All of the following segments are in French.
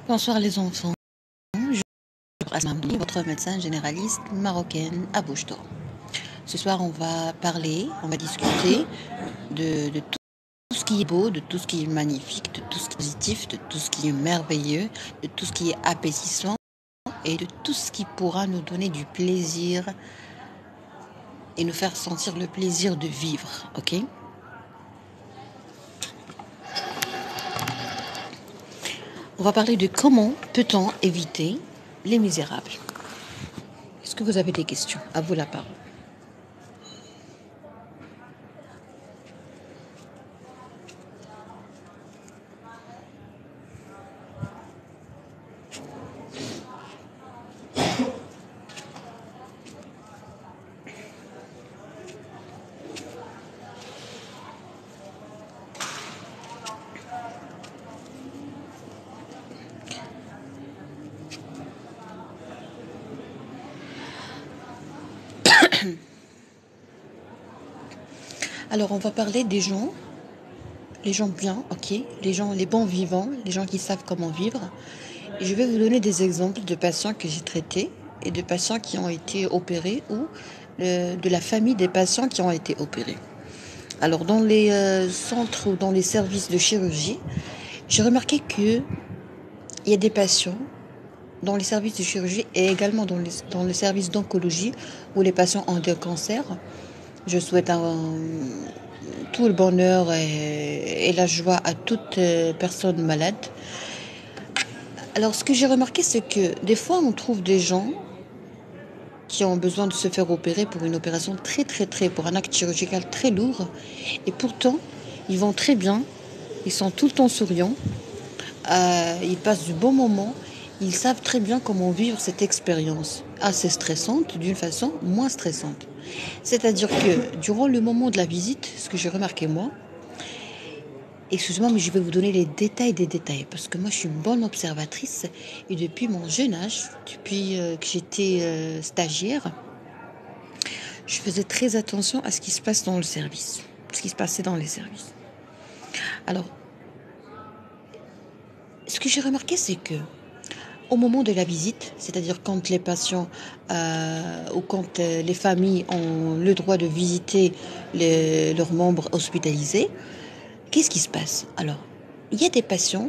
Bonsoir les enfants, je suis Asmamdi, votre médecin généraliste marocaine à Bouche-d'Or. Ce soir on va discuter de tout ce qui est beau, de tout ce qui est magnifique, de tout ce qui est positif, de tout ce qui est merveilleux, de tout ce qui est apaisissant et de tout ce qui pourra nous donner du plaisir et nous faire sentir le plaisir de vivre, ok? On va parler de comment peut-on éviter les misérables. Est-ce que vous avez des questions? À vous la parole. Alors, on va parler des gens, les gens bien, ok, les bons vivants, les gens qui savent comment vivre. Et je vais vous donner des exemples de patients que j'ai traités et de patients qui ont été opérés ou de la famille des patients qui ont été opérés. Alors, dans les centres ou dans les services de chirurgie, j'ai remarqué qu'il y a des patients dans les services de chirurgie et également dans les services d'oncologie où les patients ont des cancers. Je souhaite tout le bonheur et la joie à toute personne malade. Alors, ce que j'ai remarqué, c'est que des fois, on trouve des gens qui ont besoin de se faire opérer pour une opération pour un acte chirurgical très lourd. Et pourtant, ils vont très bien, ils sont tout le temps souriants, ils passent du bon moment, ils savent très bien comment vivre cette expérience assez stressante d'une façon moins stressante. C'est-à-dire que durant le moment de la visite, ce que j'ai remarqué moi, excusez-moi, mais je vais vous donner les détails des détails, parce que moi je suis une bonne observatrice et depuis mon jeune âge, depuis que j'étais stagiaire, je faisais très attention à ce qui se passe dans le service, ce qui se passait dans les services. Alors, ce que j'ai remarqué, c'est que au moment de la visite, c'est-à-dire quand les patients ou quand les familles ont le droit de visiter leurs membres hospitalisés, qu'est-ce qui se passe? Alors, il y a des patients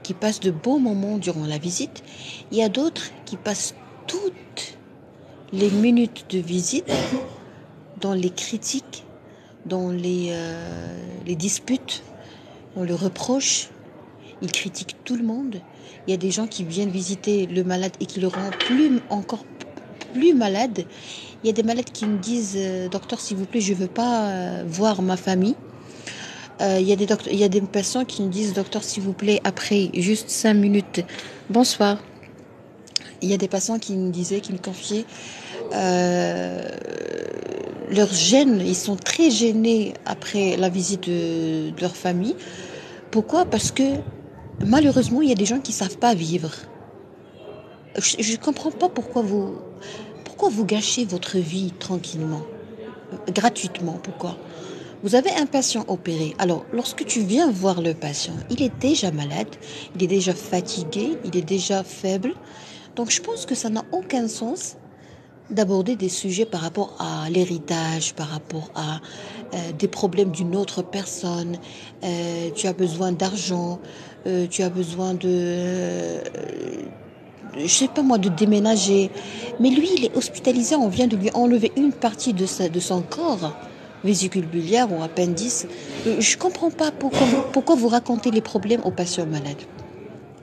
qui passent de beaux moments durant la visite. Il y a d'autres qui passent toutes les minutes de visite dans les critiques, dans les disputes, dans le reproche. Ils critiquent tout le monde. Il y a des gens qui viennent visiter le malade et qui le rendent encore plus malade. Il y a des malades qui me disent docteur, s'il vous plaît, je ne veux pas voir ma famille. Il y a des patients qui me disent docteur, s'il vous plaît, après juste 5 minutes, bonsoir. Il y a des patients qui me disaient, qui me confiaient leur gêne, ils sont très gênés après la visite de leur famille. Pourquoi? Parce que malheureusement, il y a des gens qui ne savent pas vivre. Je ne comprends pas pourquoi vous gâchez votre vie tranquillement, gratuitement. Pourquoi? Vous avez un patient opéré. Alors, lorsque tu viens voir le patient, il est déjà malade, il est déjà fatigué, il est déjà faible. Donc, je pense que ça n'a aucun sens d'aborder des sujets par rapport à l'héritage, par rapport à des problèmes d'une autre personne. Tu as besoin d'argent, tu as besoin je sais pas moi, de déménager. Mais lui, il est hospitalisé, on vient de lui enlever une partie de son corps, vésicule biliaire ou appendice. Je comprends pas pourquoi vous racontez les problèmes aux patients malades.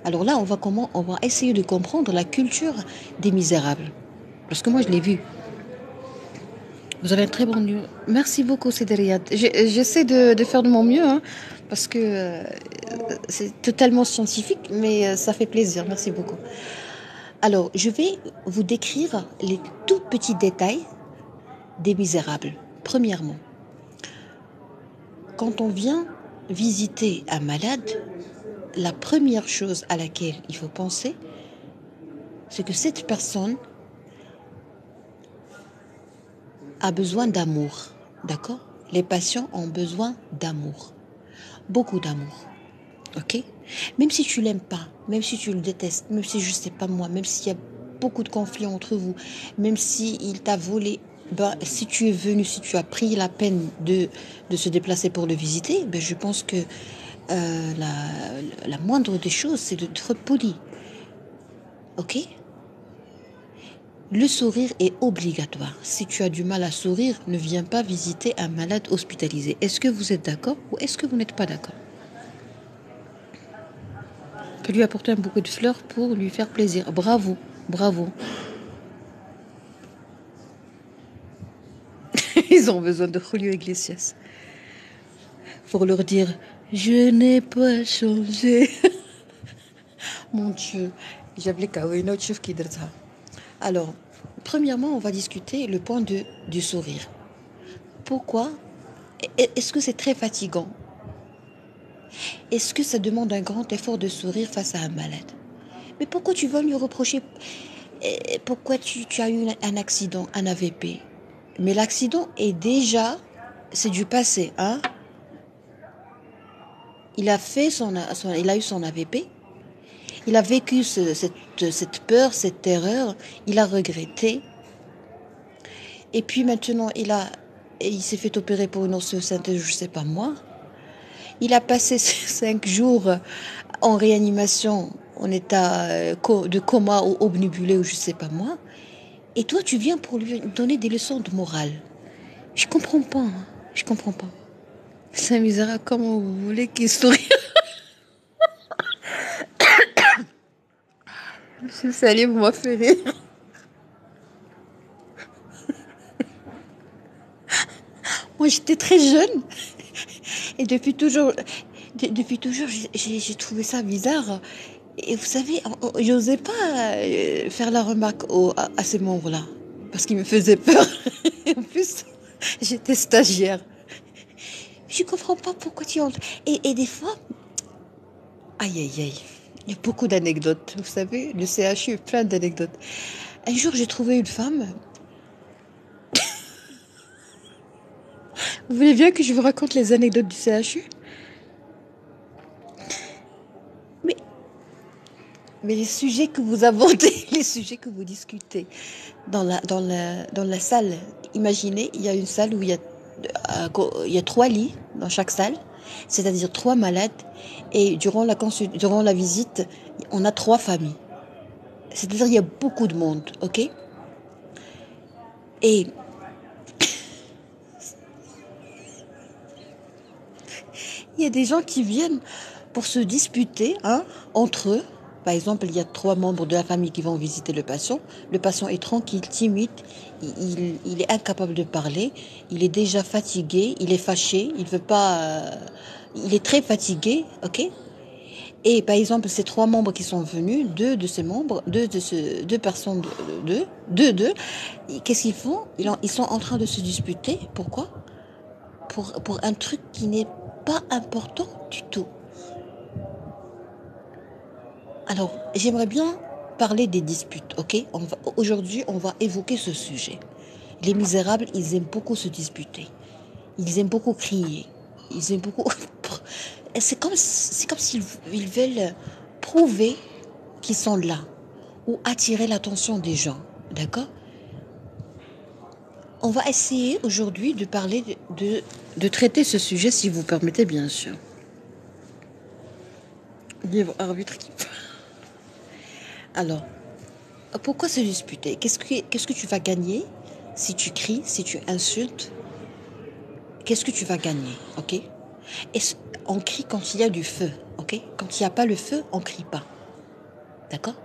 Alors là, on va essayer de comprendre la culture des misérables. Parce que moi, je l'ai vu. Vous avez un très bon lieu. Merci beaucoup, Cédriat. J'essaie de faire de mon mieux, hein, parce que c'est totalement scientifique, mais ça fait plaisir. Merci beaucoup. Alors, je vais vous décrire les tout petits détails des misérables. Premièrement, quand on vient visiter un malade, la première chose à laquelle il faut penser, c'est que cette personne a besoin d'amour. D'accord? Les patients ont besoin d'amour. Beaucoup d'amour. ok? Même si tu l'aimes pas, même si tu le détestes, même si je sais pas moi, même s'il y a beaucoup de conflits entre vous, même si il t'a volé, ben, si tu es venu, si tu as pris la peine de se déplacer pour le visiter, ben, je pense que la moindre des choses, c'est d'être poli, ok? Le sourire est obligatoire. Si tu as du mal à sourire, ne viens pas visiter un malade hospitalisé. Est-ce que vous êtes d'accord ou est-ce que vous n'êtes pas d'accord? Que lui apporter un bouquet de fleurs pour lui faire plaisir. Bravo, bravo. Ils ont besoin de Julio Iglesias pour leur dire je n'ai pas changé. Mon Dieu, j'appelais Kawino Chef Kidrza. Alors, premièrement, on va discuter le point du sourire. Pourquoi? Est-ce que c'est très fatigant? Est-ce que ça demande un grand effort de sourire face à un malade? Mais pourquoi tu vas lui reprocher? Pourquoi tu as eu un accident, un AVP? Mais l'accident est déjà, c'est du passé, hein? Il a fait il a eu son AVP. Il a vécu cette peur, cette terreur. Il a regretté. Et puis maintenant, il s'est fait opérer pour une ostéosynthèse, je sais pas moi. Il a passé 5 jours en réanimation, en état de coma ou obnubilé ou je sais pas moi. Et toi, tu viens pour lui donner des leçons de morale. Je comprends pas, hein. Je comprends pas. C'est un misérable, comment vous voulez qu'il sourie? Monsieur Salim, vous m'a fait rire. Moi, j'étais très jeune. Et depuis toujours, j'ai trouvé ça bizarre. Et vous savez, j'osais pas faire la remarque à ces membres-là. Parce qu'ils me faisaient peur. Et en plus, j'étais stagiaire. Je comprends pas pourquoi tu entres. Et des fois, aïe aïe aïe, il y a beaucoup d'anecdotes. Vous savez, le CHU, plein d'anecdotes. Un jour, j'ai trouvé une femme. Vous voulez bien que je vous raconte les anecdotes du CHU? Mais, mais les sujets que vous abordez, les sujets que vous discutez dans la salle, imaginez, il y a une salle où il y a 3 lits dans chaque salle, c'est-à-dire 3 malades. Et durant la visite, on a 3 familles. C'est-à-dire il y a beaucoup de monde, ok? Et il y a des gens qui viennent pour se disputer, hein, entre eux. Par exemple, il y a 3 membres de la famille qui vont visiter le patient. Le patient est tranquille, timide, il est incapable de parler, il est déjà fatigué, il est fâché, il veut pas, il est très fatigué, ok? Et par exemple, ces 3 membres qui sont venus, deux personnes, qu'est-ce qu'ils font? Ils sont en train de se disputer. Pourquoi? Pour un truc qui n'est pas important du tout. Alors, j'aimerais bien parler des disputes, ok? Aujourd'hui, on va évoquer ce sujet. Les misérables, ils aiment beaucoup se disputer. Ils aiment beaucoup crier. Ils aiment beaucoup... C'est comme s'ils ils veulent prouver qu'ils sont là ou attirer l'attention des gens, d'accord? On va essayer aujourd'hui de parler de traiter ce sujet, si vous permettez, bien sûr. Libre arbitre qui... Alors, pourquoi se disputer? Qu'est-ce que tu vas gagner si tu cries, si tu insultes? Qu'est-ce que tu vas gagner, ok? On crie quand il y a du feu, ok? Quand il n'y a pas le feu, on crie pas, d'accord?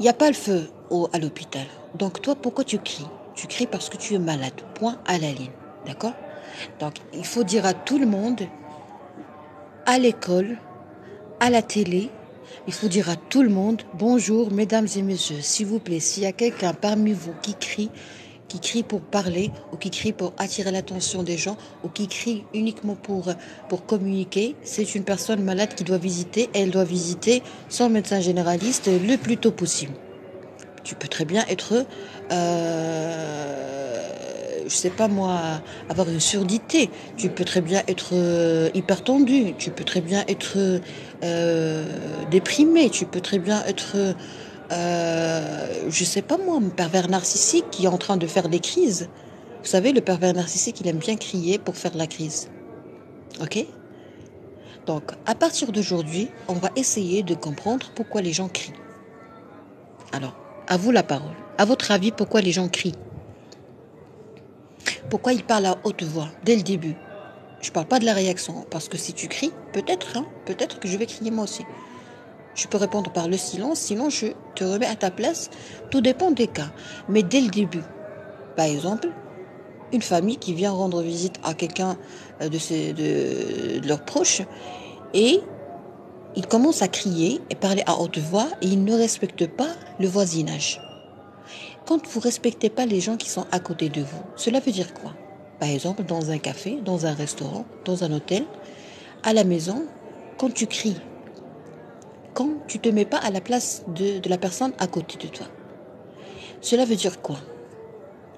Il n'y a pas le feu à l'hôpital. Donc toi, pourquoi tu cries? Tu cries parce que tu es malade. Point à la ligne, d'accord? Donc il faut dire à tout le monde, à l'école, à la télé, il faut dire à tout le monde, bonjour mesdames et messieurs, s'il vous plaît, s'il y a quelqu'un parmi vous qui crie pour parler, ou qui crie pour attirer l'attention des gens, ou qui crie uniquement pour communiquer, c'est une personne malade qui doit visiter, et elle doit visiter son médecin généraliste le plus tôt possible. Tu peux très bien être, je sais pas moi, avoir une surdité. Tu peux très bien être hyper tendu. Tu peux très bien être déprimé. Tu peux très bien être, je sais pas moi, un pervers narcissique qui est en train de faire des crises. Vous savez, le pervers narcissique, il aime bien crier pour faire la crise. Ok? Donc, à partir d'aujourd'hui, on va essayer de comprendre pourquoi les gens crient. Alors, à vous la parole. À votre avis, pourquoi les gens crient? Pourquoi ils parlent à haute voix dès le début? Je parle pas de la réaction, parce que si tu cries, peut-être, hein, peut-être que je vais crier moi aussi. Je peux répondre par le silence, sinon je te remets à ta place. Tout dépend des cas. Mais dès le début, par exemple, une famille qui vient rendre visite à quelqu'un de leurs proches et ils commencent à crier et parler à haute voix et ils ne respectent pas le voisinage. Quand vous respectez pas les gens qui sont à côté de vous, cela veut dire quoi? Par exemple, dans un café, dans un restaurant, dans un hôtel, à la maison, quand tu cries, quand tu te mets pas à la place de la personne à côté de toi. Cela veut dire quoi?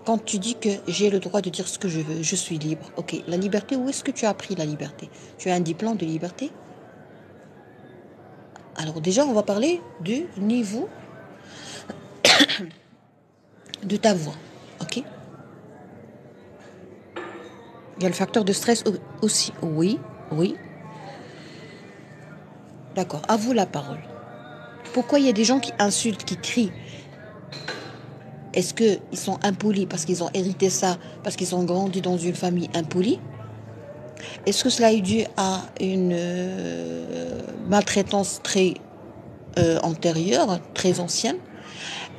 Quand tu dis que j'ai le droit de dire ce que je veux, je suis libre. Ok, la liberté, où est-ce que tu as appris la liberté? Tu as un diplôme de liberté? Alors déjà, on va parler du niveau de ta voix. Ok? Il y a le facteur de stress aussi. Oui, oui. D'accord, à vous la parole. Pourquoi il y a des gens qui insultent, qui crient? Est-ce qu'ils sont impolis parce qu'ils ont hérité ça, parce qu'ils ont grandi dans une famille impolie? Est-ce que cela est dû à une maltraitance très antérieure, très ancienne?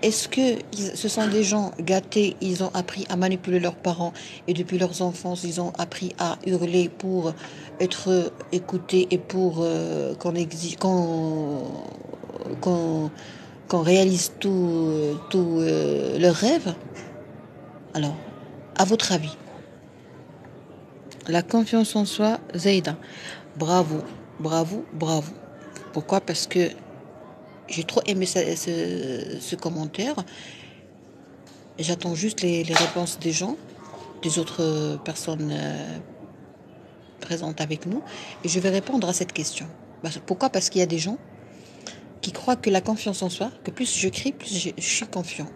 Est-ce que ce sont des gens gâtés, ils ont appris à manipuler leurs parents et depuis leur enfance, ils ont appris à hurler pour être écoutés et pour qu'on exige, qu'on qu'on réalise tout leurs rêves? Alors, à votre avis, la confiance en soi, Zaïda, bravo, bravo, bravo. Pourquoi? Parce que j'ai trop aimé ce commentaire. J'attends juste les réponses des gens, des autres personnes présentes avec nous, et je vais répondre à cette question. Pourquoi? Parce qu'il y a des gens qui croient que la confiance en soi, que plus je crie, plus je suis confiant.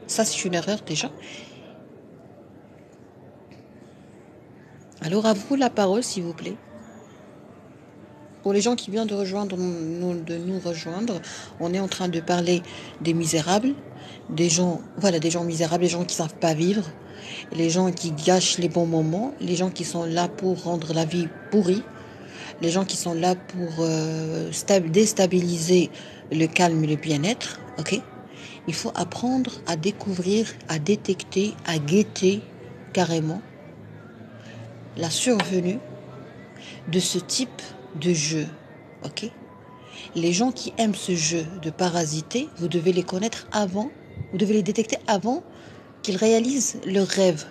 Ça, c'est une erreur déjà. Alors, à vous la parole, s'il vous plaît. Pour les gens qui viennent de nous rejoindre, on est en train de parler des misérables, des gens, voilà, des gens misérables, les gens qui savent pas vivre, les gens qui gâchent les bons moments, les gens qui sont là pour rendre la vie pourrie, les gens qui sont là pour déstabiliser le calme et le bien-être, ok? Il faut apprendre à découvrir, à détecter, à guetter carrément la survenue de ce type de jeu, ok? Les gens qui aiment ce jeu de parasiter, vous devez les connaître avant, vous devez les détecter avant qu'ils réalisent leur rêve,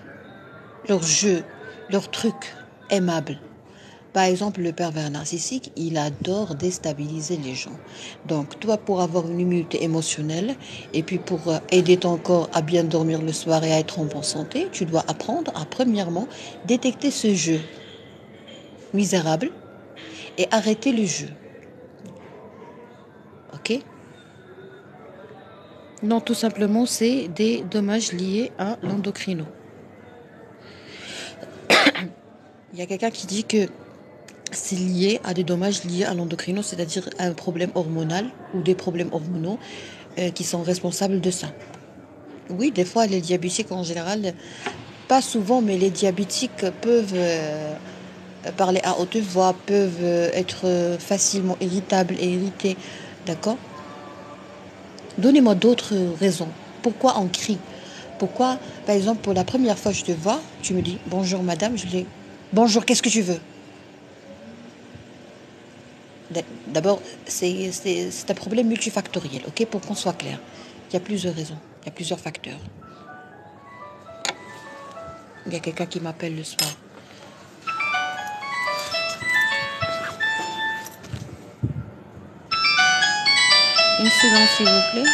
leur jeu, leur truc aimable. Par exemple, le pervers narcissique, il adore déstabiliser les gens. Donc, toi, pour avoir une immunité émotionnelle et puis pour aider ton corps à bien dormir le soir et à être en bonne santé, tu dois apprendre à, premièrement, détecter ce jeu misérable et arrêter le jeu. Ok? Non, tout simplement, c'est des dommages liés à l'endocrino. Il y a quelqu'un qui dit que c'est lié à des dommages liés à l'endocrino, c'est-à-dire à un problème hormonal ou des problèmes hormonaux qui sont responsables de ça. Oui, des fois, les diabétiques en général, pas souvent, mais les diabétiques peuvent parler à haute voix, peuvent être facilement irritables et irrités. D'accord? Donnez-moi d'autres raisons. Pourquoi on crie? Pourquoi, par exemple, pour la première fois que je te vois, tu me dis bonjour madame, je dis bonjour, qu'est-ce que tu veux? D'abord, c'est un problème multifactoriel, ok, pour qu'on soit clair. Il y a plusieurs raisons, il y a plusieurs facteurs. Il y a quelqu'un qui m'appelle le soir. Une seconde, s'il vous plaît.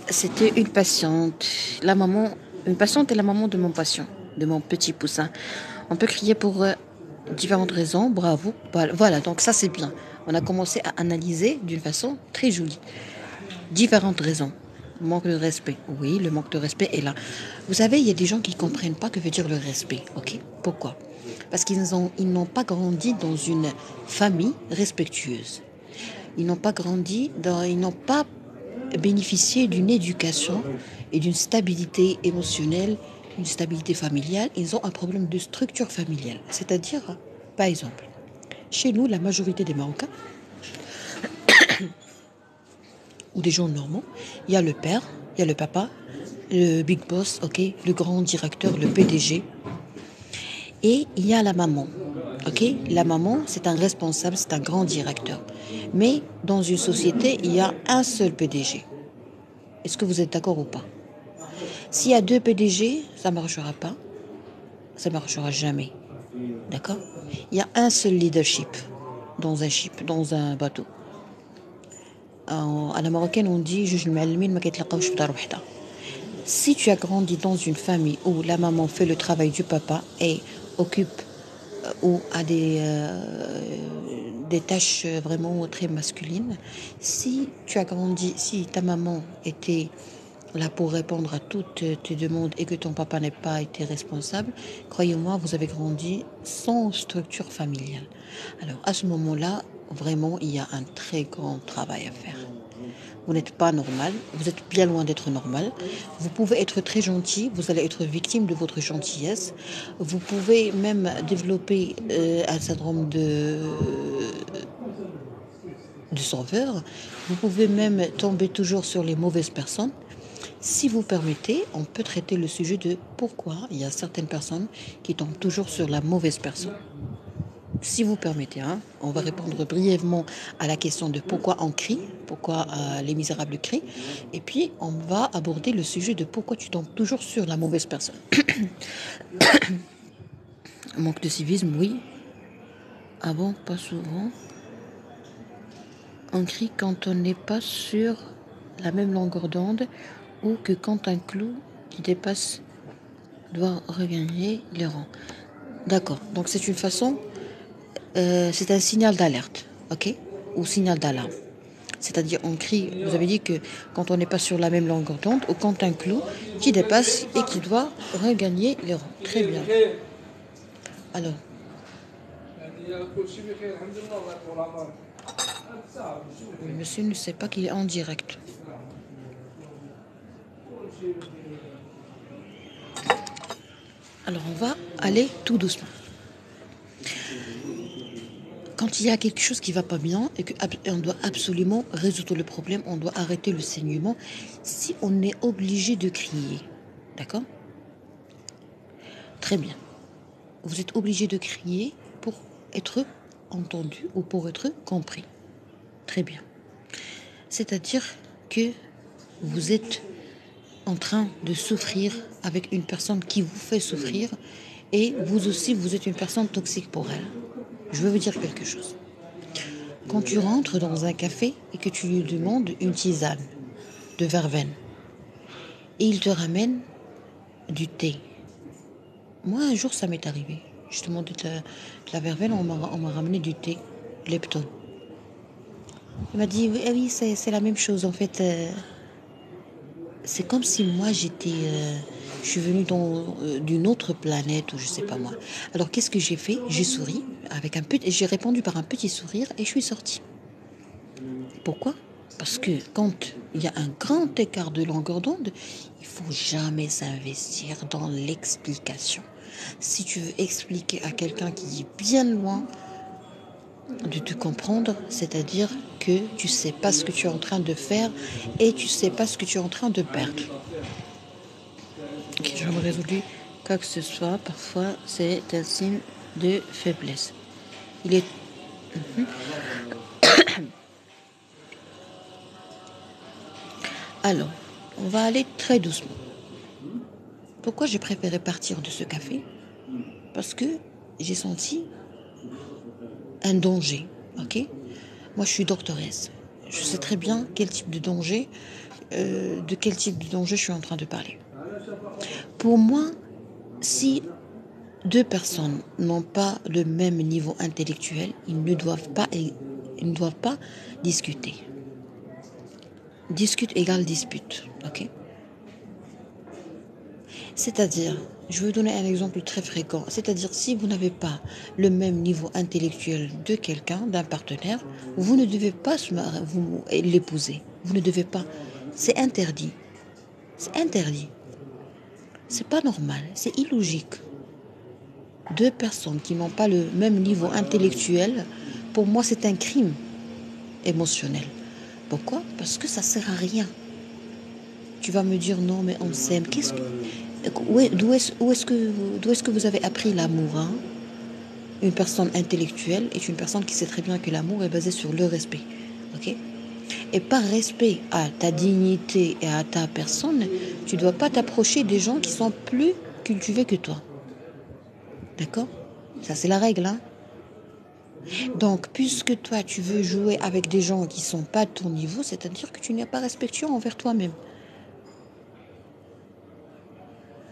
C'était une patiente, une patiente et la maman de mon patient, de mon petit poussin. On peut crier pour différentes raisons, bravo. Voilà, donc ça c'est bien. On a commencé à analyser d'une façon très jolie. Différentes raisons. Manque de respect. Oui, le manque de respect est là. Vous savez, il y a des gens qui ne comprennent pas que veut dire le respect. Ok? Pourquoi? Parce ils n'ont pas grandi dans une famille respectueuse. Ils n'ont pas bénéficié d'une éducation et d'une stabilité émotionnelle, une stabilité familiale. Ils ont un problème de structure familiale. C'est-à-dire, par exemple, chez nous, la majorité des Marocains, ou des gens normaux, il y a le père, il y a le papa, le big boss, ok, le grand directeur, le PDG, et il y a la maman. Ok, la maman, c'est un responsable, c'est un grand directeur. Mais dans une société, il y a un seul PDG. Est-ce que vous êtes d'accord ou pas? S'il y a deux PDG, ça ne marchera pas. Ça ne marchera jamais. D'accord? Il y a un seul leadership dans un bateau. À la marocaine, on dit juge المعلمين ما كيتلاقاوش في دار وحده. Si tu as grandi dans une famille où la maman fait le travail du papa et occupe ou a des tâches vraiment très masculines, si ta maman était là pour répondre à toutes tes demandes et que ton papa n'ait pas été responsable, croyez-moi, vous avez grandi sans structure familiale. Alors à ce moment-là, vraiment, il y a un très grand travail à faire. Vous n'êtes pas normal, vous êtes bien loin d'être normal. Vous pouvez être très gentil, vous allez être victime de votre gentillesse. Vous pouvez même développer un syndrome de sauveur. Vous pouvez même tomber toujours sur les mauvaises personnes. Si vous permettez, on peut traiter le sujet de pourquoi il y a certaines personnes qui tombent toujours sur la mauvaise personne. Si vous permettez, hein, on va répondre brièvement à la question de pourquoi on crie, pourquoi les misérables crient, et puis on va aborder le sujet de pourquoi tu tombes toujours sur la mauvaise personne. Manque de civisme, oui. Ah bon, pas souvent. On crie quand on n'est pas sur la même longueur d'onde ou que quand un clou qui dépasse doit regagner les rangs. D'accord, donc c'est une façon, c'est un signal d'alerte, ok? Ou signal d'alarme. C'est-à-dire on crie, vous avez dit que quand on n'est pas sur la même longueur d'onde ou quand un clou qui dépasse et qui doit regagner les rangs. Très bien. Alors, le monsieur ne sait pas qu'il est en direct. Alors on va aller tout doucement. Quand il y a quelque chose qui ne va pas bien et qu'on doit absolument résoudre le problème, on doit arrêter le saignement, si on est obligé de crier, d'accord? Très bien. Vous êtes obligé de crier pour être entendu ou pour être compris. Très bien. C'est-à-dire que vous êtes en train de souffrir avec une personne qui vous fait souffrir et vous aussi, vous êtes une personne toxique pour elle. Je veux vous dire quelque chose. Quand tu rentres dans un café et que tu lui demandes une tisane de verveine et il te ramène du thé. Moi, un jour, ça m'est arrivé. Je demandais de la verveine, on m'a ramené du thé, Lepton. Il m'a dit, oui, ah oui, c'est la même chose. En fait, c'est comme si moi, je suis venue d'une autre planète ou je sais pas moi. Alors, qu'est-ce que j'ai fait? J'ai souri, j'ai répondu par un petit sourire et je suis sortie. Pourquoi? Parce que quand il y a un grand écart de longueur d'onde, il faut jamais s'investir dans l'explication. Si tu veux expliquer à quelqu'un qui est bien loin de te comprendre, c'est-à-dire que tu sais pas ce que tu es en train de faire et tu sais pas ce que tu es en train de perdre. Okay, j'aimerais résolu quoi que ce soit, parfois c'est un signe de faiblesse. Il est... Alors, on va aller très doucement. Pourquoi j'ai préféré partir de ce café? Parce que j'ai senti un danger, ok? Moi, je suis doctoresse. Je sais très bien quel type de danger de quel type d'enjeu je suis en train de parler. Pour moi, si deux personnes n'ont pas le même niveau intellectuel, ils ne doivent pas discuter. Discute égale dispute, ok? C'est-à-dire, je vais vous donner un exemple très fréquent. C'est-à-dire, si vous n'avez pas le même niveau intellectuel de quelqu'un, d'un partenaire, vous ne devez pas l'épouser. Vous ne devez pas. C'est interdit. C'est interdit. C'est pas normal. C'est illogique. Deux personnes qui n'ont pas le même niveau intellectuel, pour moi, c'est un crime émotionnel. Pourquoi? Parce que ça sert à rien. Tu vas me dire non, mais on s'aime. D'où est-ce que vous avez appris l'amour, hein? Une personne intellectuelle est une personne qui sait très bien que l'amour est basé sur le respect. Ok? Et par respect à ta dignité et à ta personne, tu ne dois pas t'approcher des gens qui sont plus cultivés que toi. D'accord? Ça, c'est la règle, hein? Donc, puisque toi, tu veux jouer avec des gens qui ne sont pas de ton niveau, c'est-à-dire que tu n'es pas respectueux envers toi-même.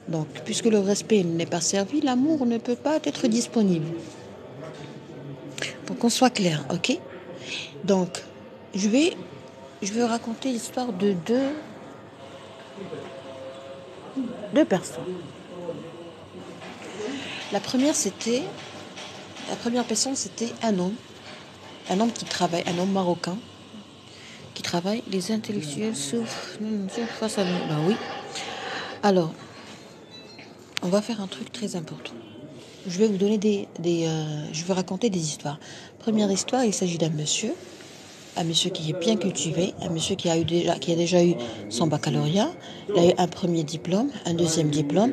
Donc, puisque le respect n'est pas servi, l'amour ne peut pas être disponible. Pour qu'on soit clair, ok? Donc, je vais raconter l'histoire de deux personnes. La première personne, c'était un homme qui travaille, un homme marocain qui travaille. Les intellectuels souffrent face à nous. Ben oui. Alors, on va faire un truc très important. Je vais vous donner je vais raconter des histoires. Première histoire, il s'agit un monsieur qui est bien cultivé, un monsieur qui a déjà eu son baccalauréat. Il a eu un premier diplôme, un deuxième diplôme,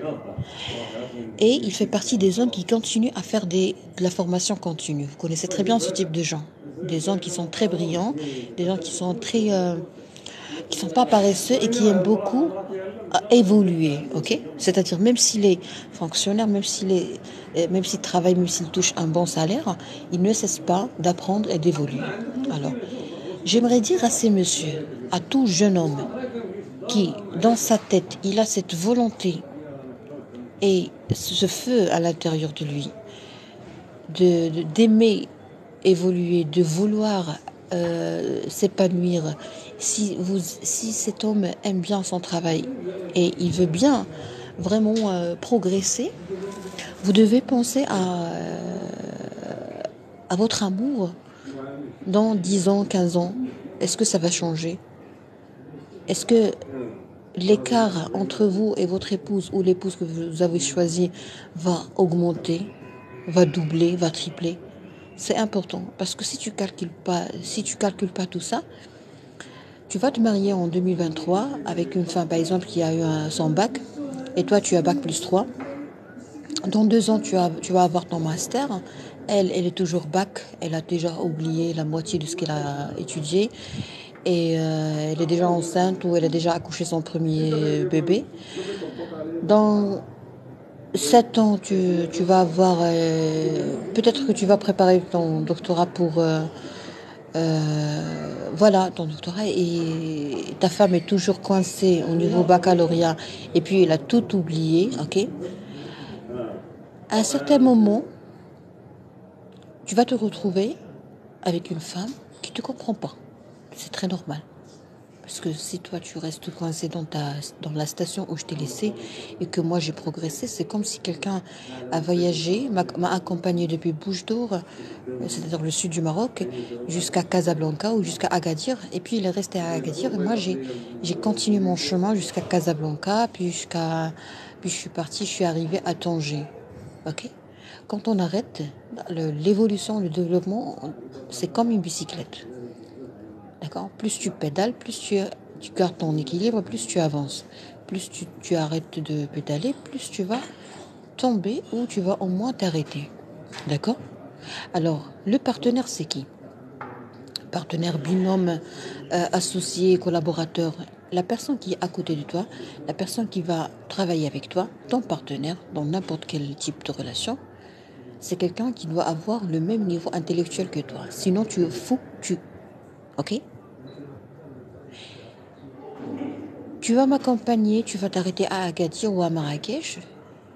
et il fait partie des hommes qui continuent à faire de la formation continue. Vous connaissez très bien ce type de gens, des hommes qui sont très brillants, des gens qui sont qui sont pas paresseux et qui aiment beaucoup évoluer, ok? C'est-à-dire même s'il est fonctionnaire, même s'il travaille, même s'il touche un bon salaire, il ne cesse pas d'apprendre et d'évoluer. Alors, j'aimerais dire à ces messieurs, à tout jeune homme qui, dans sa tête, il a cette volonté et ce feu à l'intérieur de lui, d'aimer évoluer, de vouloir s'épanouir. Si cet homme aime bien son travail et il veut bien vraiment progresser, vous devez penser à votre amour dans 10 ans, 15 ans. Est-ce que ça va changer? Est-ce que l'écart entre vous et votre épouse ou l'épouse que vous avez choisie va augmenter, va doubler, va tripler? C'est important parce que si tu calcules pas tout ça, tu vas te marier en 2023 avec une femme par exemple qui a eu son bac et toi tu as bac plus 3. Dans 2 ans tu vas avoir ton master. Elle est toujours bac, elle a déjà oublié la moitié de ce qu'elle a étudié et elle est déjà enceinte ou elle a déjà accouché son premier bébé. Dans 7 ans, tu vas avoir... peut-être que tu vas préparer ton doctorat voilà, ton doctorat et ta femme est toujours coincée au niveau baccalauréat et puis elle a tout oublié, ok? À un certain moment, tu vas te retrouver avec une femme qui ne te comprend pas. C'est très normal. Parce que si toi tu restes coincé dans la station où je t'ai laissé et que moi j'ai progressé, c'est comme si quelqu'un a voyagé, m'a accompagné depuis Bouche d'Or, c'est-à-dire le sud du Maroc, jusqu'à Casablanca ou jusqu'à Agadir. Et puis il est resté à Agadir et moi j'ai continué mon chemin jusqu'à Casablanca, puis je suis partie, je suis arrivée à Tanger. Ok? Quand on arrête, l'évolution, le développement, c'est comme une bicyclette. D'accord? Plus tu pédales, tu gardes ton équilibre, plus tu avances. Plus tu arrêtes de pédaler, plus tu vas tomber ou tu vas au moins t'arrêter. D'accord? Alors, le partenaire, c'est qui? Partenaire, binôme, associé, collaborateur. La personne qui est à côté de toi, la personne qui va travailler avec toi, ton partenaire, dans n'importe quel type de relation, c'est quelqu'un qui doit avoir le même niveau intellectuel que toi. Sinon, tu es foutu. Ok? Tu vas m'accompagner, tu vas t'arrêter à Agadir ou à Marrakech,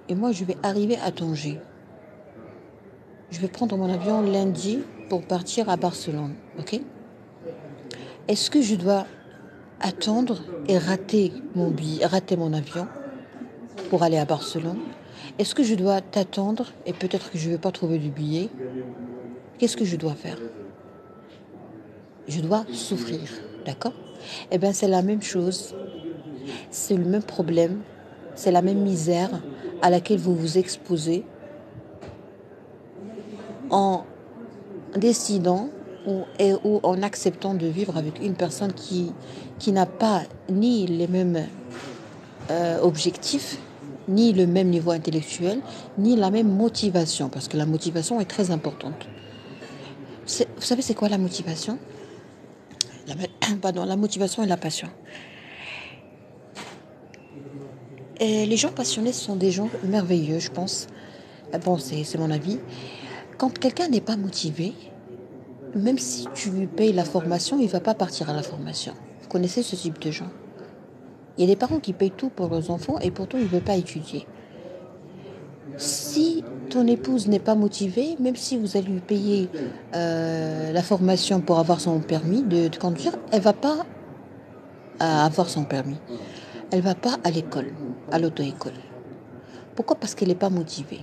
et moi je vais arriver à Tanger. Je vais prendre mon avion lundi pour partir à Barcelone, ok? Est-ce que je dois attendre et rater mon avion pour aller à Barcelone? Est-ce que je dois t'attendre et peut-être que je ne vais pas trouver de billet? Qu'est-ce que je dois faire? Je dois souffrir, d'accord? Eh bien, c'est la même chose, c'est le même problème, c'est la même misère à laquelle vous vous exposez en décidant ou en acceptant de vivre avec une personne qui n'a pas ni les mêmes objectifs, ni le même niveau intellectuel, ni la même motivation, parce que la motivation est très importante. Vous savez, c'est quoi la motivation? Pardon, la motivation et la passion. Et les gens passionnés sont des gens merveilleux, je pense. Bon, c'est mon avis. Quand quelqu'un n'est pas motivé, même si tu lui payes la formation, il ne va pas partir à la formation. Vous connaissez ce type de gens? Il y a des parents qui payent tout pour leurs enfants et pourtant ils ne veulent pas étudier. Si ton épouse n'est pas motivée, même si vous allez lui payer la formation pour avoir son permis de conduire, elle ne va pas avoir son permis. Elle ne va pas à l'école, à l'auto-école. Pourquoi? Parce qu'elle n'est pas motivée.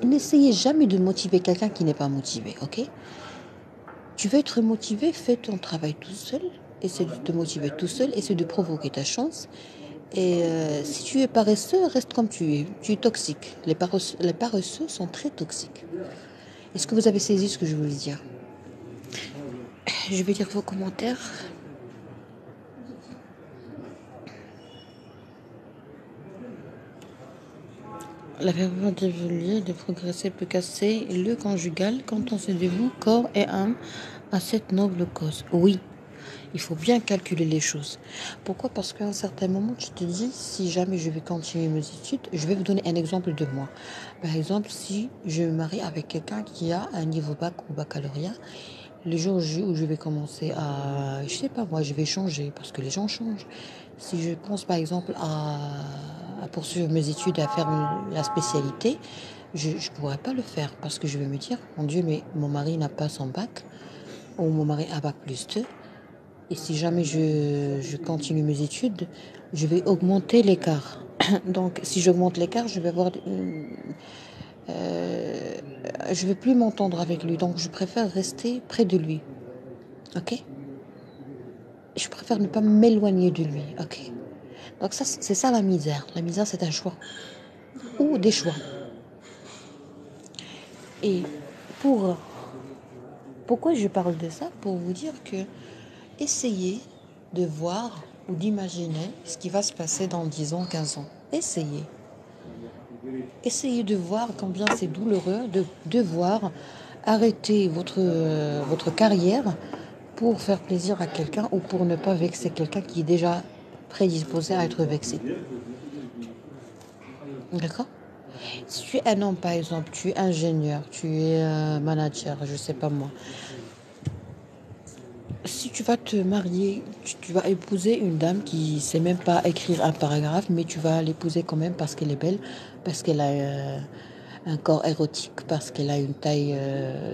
N'essayez jamais de motiver quelqu'un qui n'est pas motivé, ok? Tu veux être motivé, fais ton travail tout seul, essaie de te motiver tout seul, essaie de provoquer ta chance. Et si tu es paresseux, reste comme tu es. Tu es toxique. Les paresseux sont très toxiques. Est-ce que vous avez saisi ce que je voulais dire? Je vais lire vos commentaires. La ferveur d'évoluer, de progresser peut casser le conjugal quand on se dévoue corps et âme à cette noble cause. Oui, il faut bien calculer les choses. Pourquoi? Parce qu'à un certain moment, tu te dis, si jamais je vais continuer mes études, je vais vous donner un exemple de moi. Par exemple, si je me marie avec quelqu'un qui a un niveau bac ou baccalauréat, le jour où je vais commencer je sais pas moi, je vais changer parce que les gens changent. Si je pense par exemple à poursuivre mes études, à faire la spécialité, je ne pourrais pas le faire parce que je vais me dire, mon Dieu, mais mon mari n'a pas son bac ou mon mari a bac plus 2. Et si jamais je continue mes études, je vais augmenter l'écart. Donc, si j'augmente l'écart, je vais plus m'entendre avec lui. Donc, je préfère rester près de lui. Ok? Je préfère ne pas m'éloigner de lui. Ok? Donc, ça, c'est ça la misère. La misère, c'est un choix ou des choix. Et pourquoi je parle de ça? Pour vous dire que essayez de voir ou d'imaginer ce qui va se passer dans 10 ans, 15 ans. Essayez. Essayez de voir combien c'est douloureux de devoir arrêter votre carrière pour faire plaisir à quelqu'un ou pour ne pas vexer quelqu'un qui est déjà prédisposé à être vexé. D'accord? Si tu es un homme, par exemple, tu es ingénieur, tu es manager, je sais pas moi. Si tu vas te marier, tu vas épouser une dame qui sait même pas écrire un paragraphe, mais tu vas l'épouser quand même parce qu'elle est belle, parce qu'elle a un corps érotique, parce qu'elle a une taille,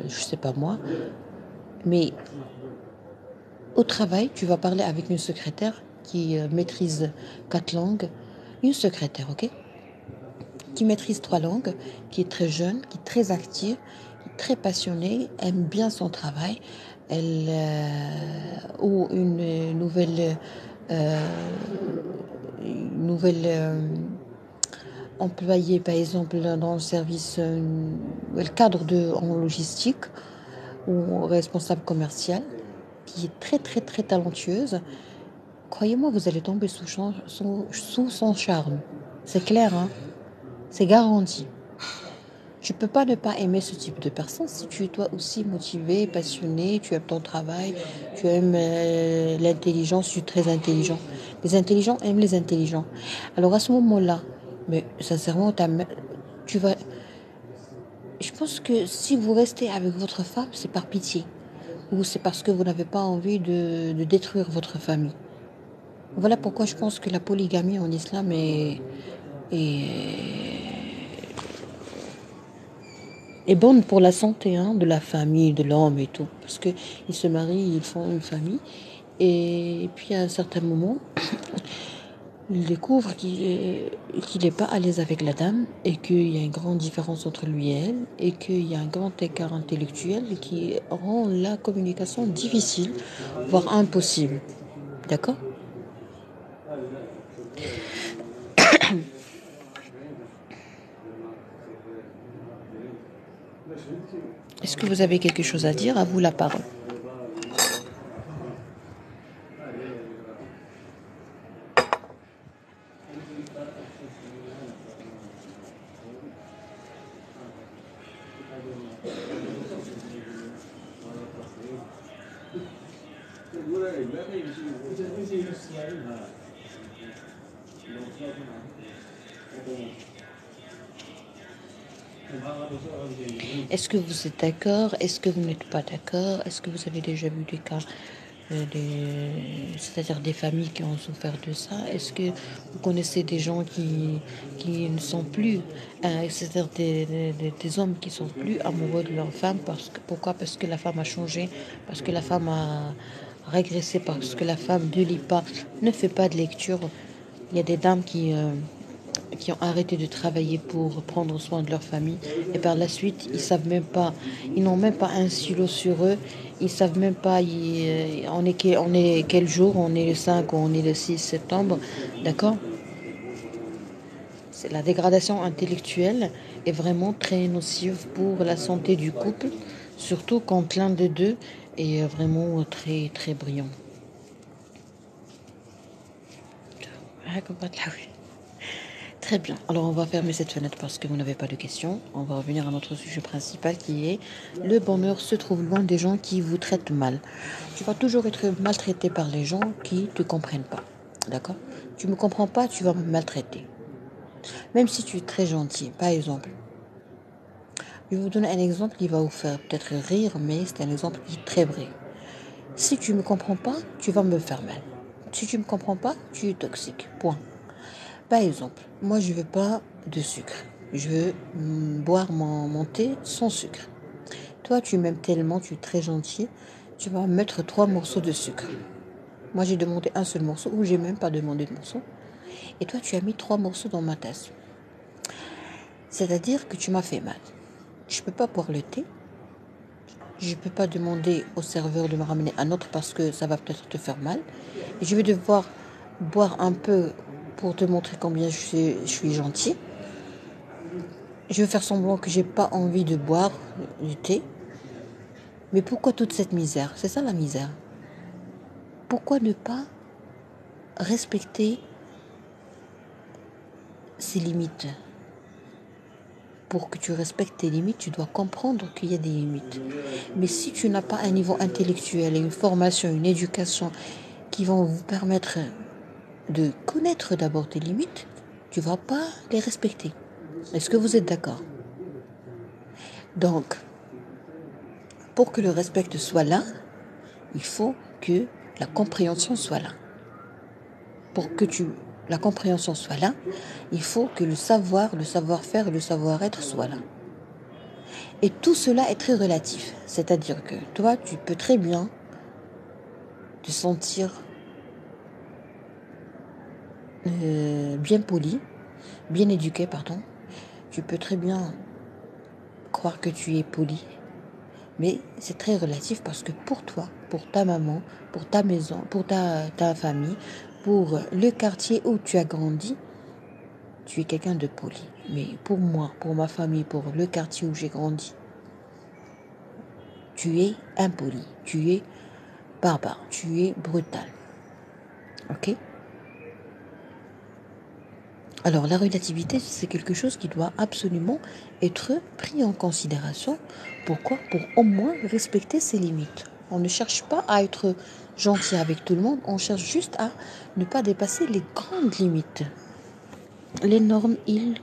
je sais pas moi. Mais au travail, tu vas parler avec une secrétaire qui maîtrise 4 langues, une secrétaire, ok? Qui maîtrise 3 langues, qui est très jeune, qui est très active, qui est très passionnée, aime bien son travail. Elle ou euh, une nouvelle employée, par exemple, dans le service, le cadre en logistique ou responsable commercial, qui est très très très talentueuse. Croyez-moi, vous allez tomber sous son charme. C'est clair, hein? C'est garanti. Tu peux pas ne pas aimer ce type de personne si tu es toi aussi motivé, passionné, tu aimes ton travail, tu aimes l'intelligence, tu es très intelligent. Les intelligents aiment les intelligents. Alors à ce moment-là, mais sincèrement, tu vas. Je pense que si vous restez avec votre femme, c'est par pitié ou c'est parce que vous n'avez pas envie de détruire votre famille. Voilà pourquoi je pense que la polygamie en islam est, est bonne pour la santé hein, de la famille, de l'homme et tout. Parce qu'ils se marient, ils font une famille. Et puis à un certain moment, il découvre qu'il n'est pas à l'aise avec la dame et qu'il y a une grande différence entre lui et elle et qu'il y a un grand écart intellectuel qui rend la communication difficile, voire impossible. D'accord? Est-ce que vous avez quelque chose à dire? À vous la parole. Est-ce que vous êtes d'accord? Est-ce que vous n'êtes pas d'accord? Est-ce que vous avez déjà vu des cas, c'est-à-dire des familles qui ont souffert de ça? Est-ce que vous connaissez des gens qui ne sont plus, c'est-à-dire des hommes qui sont plus amoureux de leur femme pourquoi? Parce que la femme a changé, parce que la femme a régressé, parce que la femme ne lit pas, ne fait pas de lecture. Il y a des dames qui ont arrêté de travailler pour prendre soin de leur famille et par la suite ils n'ont même pas un stylo sur eux, ils savent même pas on est quel jour, on est le 5 ou on est le 6 septembre, d'accord? C'est la dégradation intellectuelle est vraiment très nocive pour la santé du couple, surtout quand l'un des deux est vraiment très très brillant. Très bien. Alors on va fermer cette fenêtre parce que vous n'avez pas de questions. On va revenir à notre sujet principal qui est le bonheur se trouve loin des gens qui vous traitent mal. Tu vas toujours être maltraité par les gens qui ne te comprennent pas. D'accord? Tu ne me comprends pas, tu vas me maltraiter. Même si tu es très gentil. Par exemple, je vais vous donner un exemple qui va vous faire peut-être rire, mais c'est un exemple qui est très vrai. Si tu ne me comprends pas, tu vas me faire mal. Si tu ne me comprends pas, tu es toxique. Point. Par exemple, moi je veux pas de sucre. Je veux boire mon thé sans sucre. Toi, tu m'aimes tellement, tu es très gentil. Tu vas mettre 3 morceaux de sucre. Moi, j'ai demandé un seul morceau ou j'ai même pas demandé de morceau. Et toi, tu as mis 3 morceaux dans ma tasse. C'est-à-dire que tu m'as fait mal. Je peux pas boire le thé. Je peux pas demander au serveur de me ramener un autre parce que ça va peut-être te faire mal. Et je vais devoir boire un peu pour te montrer combien je suis gentil. Je vais faire semblant que j'ai pas envie de boire du thé. Mais pourquoi toute cette misère? C'est ça la misère. Pourquoi ne pas respecter ses limites? Pour que tu respectes tes limites, tu dois comprendre qu'il y a des limites. Mais si tu n'as pas un niveau intellectuel et une formation, une éducation qui vont vous permettre de connaître d'abord tes limites, tu ne vas pas les respecter. Est-ce que vous êtes d'accord? Donc, pour que le respect soit là, il faut que la compréhension soit là. Pour que la compréhension soit là, il faut que le savoir, le savoir-faire, le savoir-être soit là. Et tout cela est très relatif. C'est-à-dire que toi, tu peux très bien te sentir bien poli, bien éduqué, pardon. Tu peux très bien croire que tu es poli. Mais c'est très relatif parce que pour toi, pour ta maman, pour ta maison, pour ta famille, pour le quartier où tu as grandi, tu es quelqu'un de poli. Mais pour moi, pour ma famille, pour le quartier où j'ai grandi, tu es impoli, tu es barbare, tu es brutal. Ok? Alors la relativité, c'est quelque chose qui doit absolument être pris en considération. Pourquoi? Pour au moins respecter ses limites. On ne cherche pas à être gentil avec tout le monde, on cherche juste à ne pas dépasser les grandes limites. Les normes,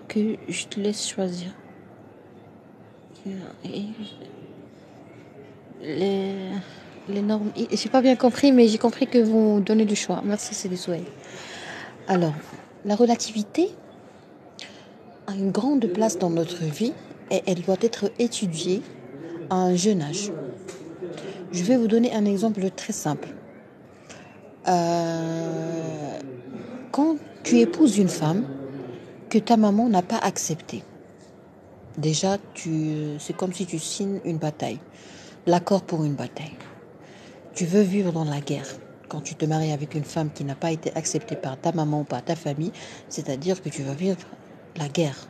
que je te laisse choisir. Les... Les normes. J'ai pas bien compris, mais j'ai compris que vous donnez du choix. Merci, c'est des souhaits. Alors, la relativité a une grande place dans notre vie et elle doit être étudiée à un jeune âge. Je vais vous donner un exemple très simple. Euh, Quand tu épouses une femme que ta maman n'a pas acceptée, déjà, c'est comme si tu signes une bataille, l'accord pour une bataille. Tu veux vivre dans la guerre. Quand tu te maries avec une femme qui n'a pas été acceptée par ta maman ou par ta famille, c'est-à-dire que tu vas vivre la guerre.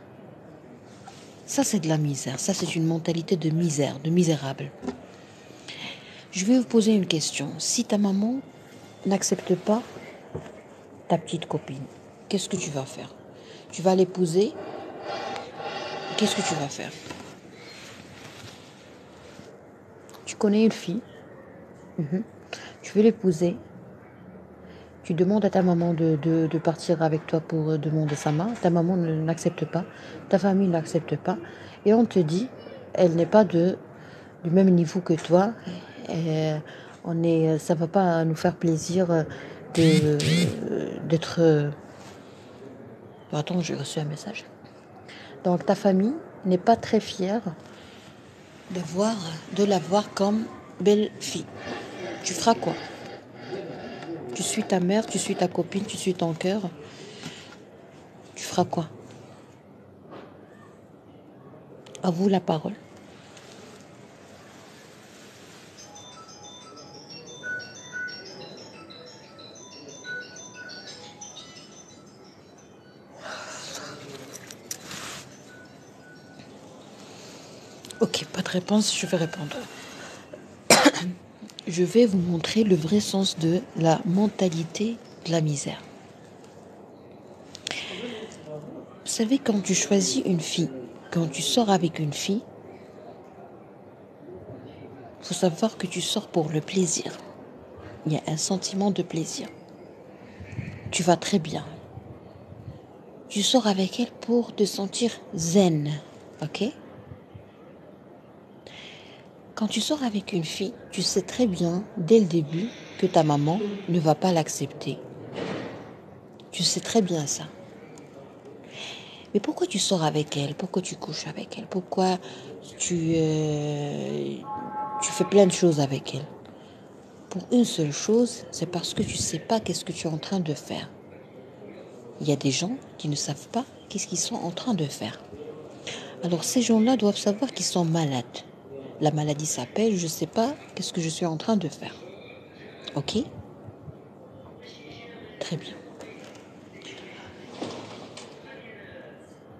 Ça, c'est de la misère. Ça, c'est une mentalité de misère, de misérable. Je vais vous poser une question. Si ta maman n'accepte pas ta petite copine, qu'est-ce que tu vas faire? Tu vas l'épouser? Qu'est-ce que tu vas faire? Tu connais une fille, tu veux l'épouser, tu demandes à ta maman de partir avec toi pour demander sa main, ta maman n'accepte pas, ta famille n'accepte pas, et on te dit, elle n'est pas du même niveau que toi, et ça va pas nous faire plaisir d'être... Attends, j'ai reçu un message. Donc ta famille n'est pas très fière de la voir comme belle fille. Tu feras quoi? Tu suis ta mère, tu suis ta copine, tu suis ton cœur. Tu feras quoi? À vous la parole. Ok, pas de réponse, je vais répondre. Je vais vous montrer le vrai sens de la mentalité de la misère. Vous savez, quand tu choisis une fille, quand tu sors avec une fille, il faut savoir que tu sors pour le plaisir. Il y a un sentiment de plaisir. Tu vas très bien. Tu sors avec elle pour te sentir zen, ok? Quand tu sors avec une fille, tu sais très bien, dès le début, que ta maman ne va pas l'accepter. Tu sais très bien ça. Mais pourquoi tu sors avec elle? Pourquoi tu couches avec elle? Pourquoi tu fais plein de choses avec elle? Pour une seule chose, c'est parce que tu ne sais pas qu'est-ce que tu es en train de faire. Il y a des gens qui ne savent pas qu'est-ce qu'ils sont en train de faire. Alors ces gens-là doivent savoir qu'ils sont malades. La maladie s'appelle, je ne sais pas qu'est-ce que je suis en train de faire. Ok? Très bien.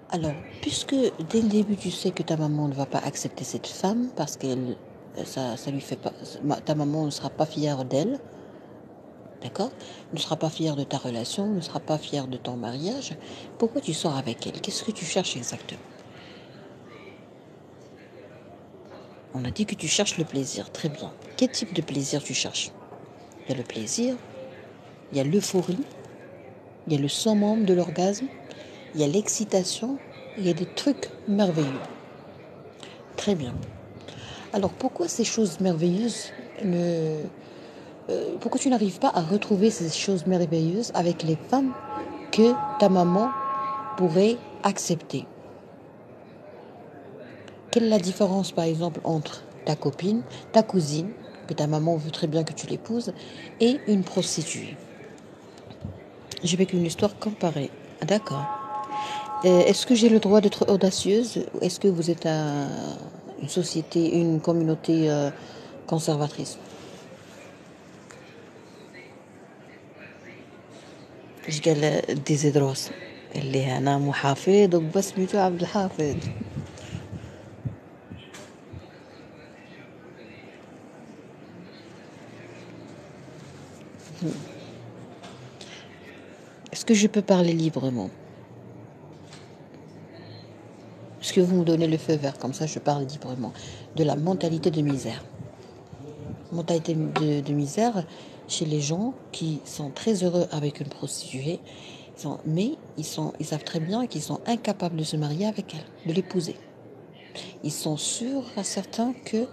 Alors, puisque dès le début tu sais que ta maman ne va pas accepter cette femme parce qu'elle, ça lui fait pas, ta maman ne sera pas fière d'elle, d'accord? Ne sera pas fière de ta relation, ne sera pas fière de ton mariage. Pourquoi tu sors avec elle? Qu'est-ce que tu cherches exactement? On a dit que tu cherches le plaisir, très bien. Quel type de plaisir tu cherches? Il y a le plaisir, il y a l'euphorie, il y a le summum de l'orgasme, il y a l'excitation, il y a des trucs merveilleux. Très bien. Alors pourquoi ces choses merveilleuses pourquoi tu n'arrives pas à retrouver ces choses merveilleuses avec les femmes que ta maman pourrait accepter? Quelle est la différence par exemple entre ta copine, ta cousine, que ta maman veut très bien que tu l'épouses, et une prostituée? J'ai vécu une histoire comparée. Ah, d'accord. Est-ce que j'ai le droit d'être audacieuse ou est-ce que vous êtes une société, une communauté conservatrice? ايش قال ديزيدروس اللي انا محافظ وبسمته عبد الحافظ. Est-ce que je peux parler librement? Est-ce que vous me donnez le feu vert? Comme ça, je parle librement. De la mentalité de misère. Mentalité de misère chez les gens qui sont très heureux avec une prostituée, mais ils savent très bien qu'ils sont incapables de se marier avec elle, de l'épouser. Ils sont sûrs à certains que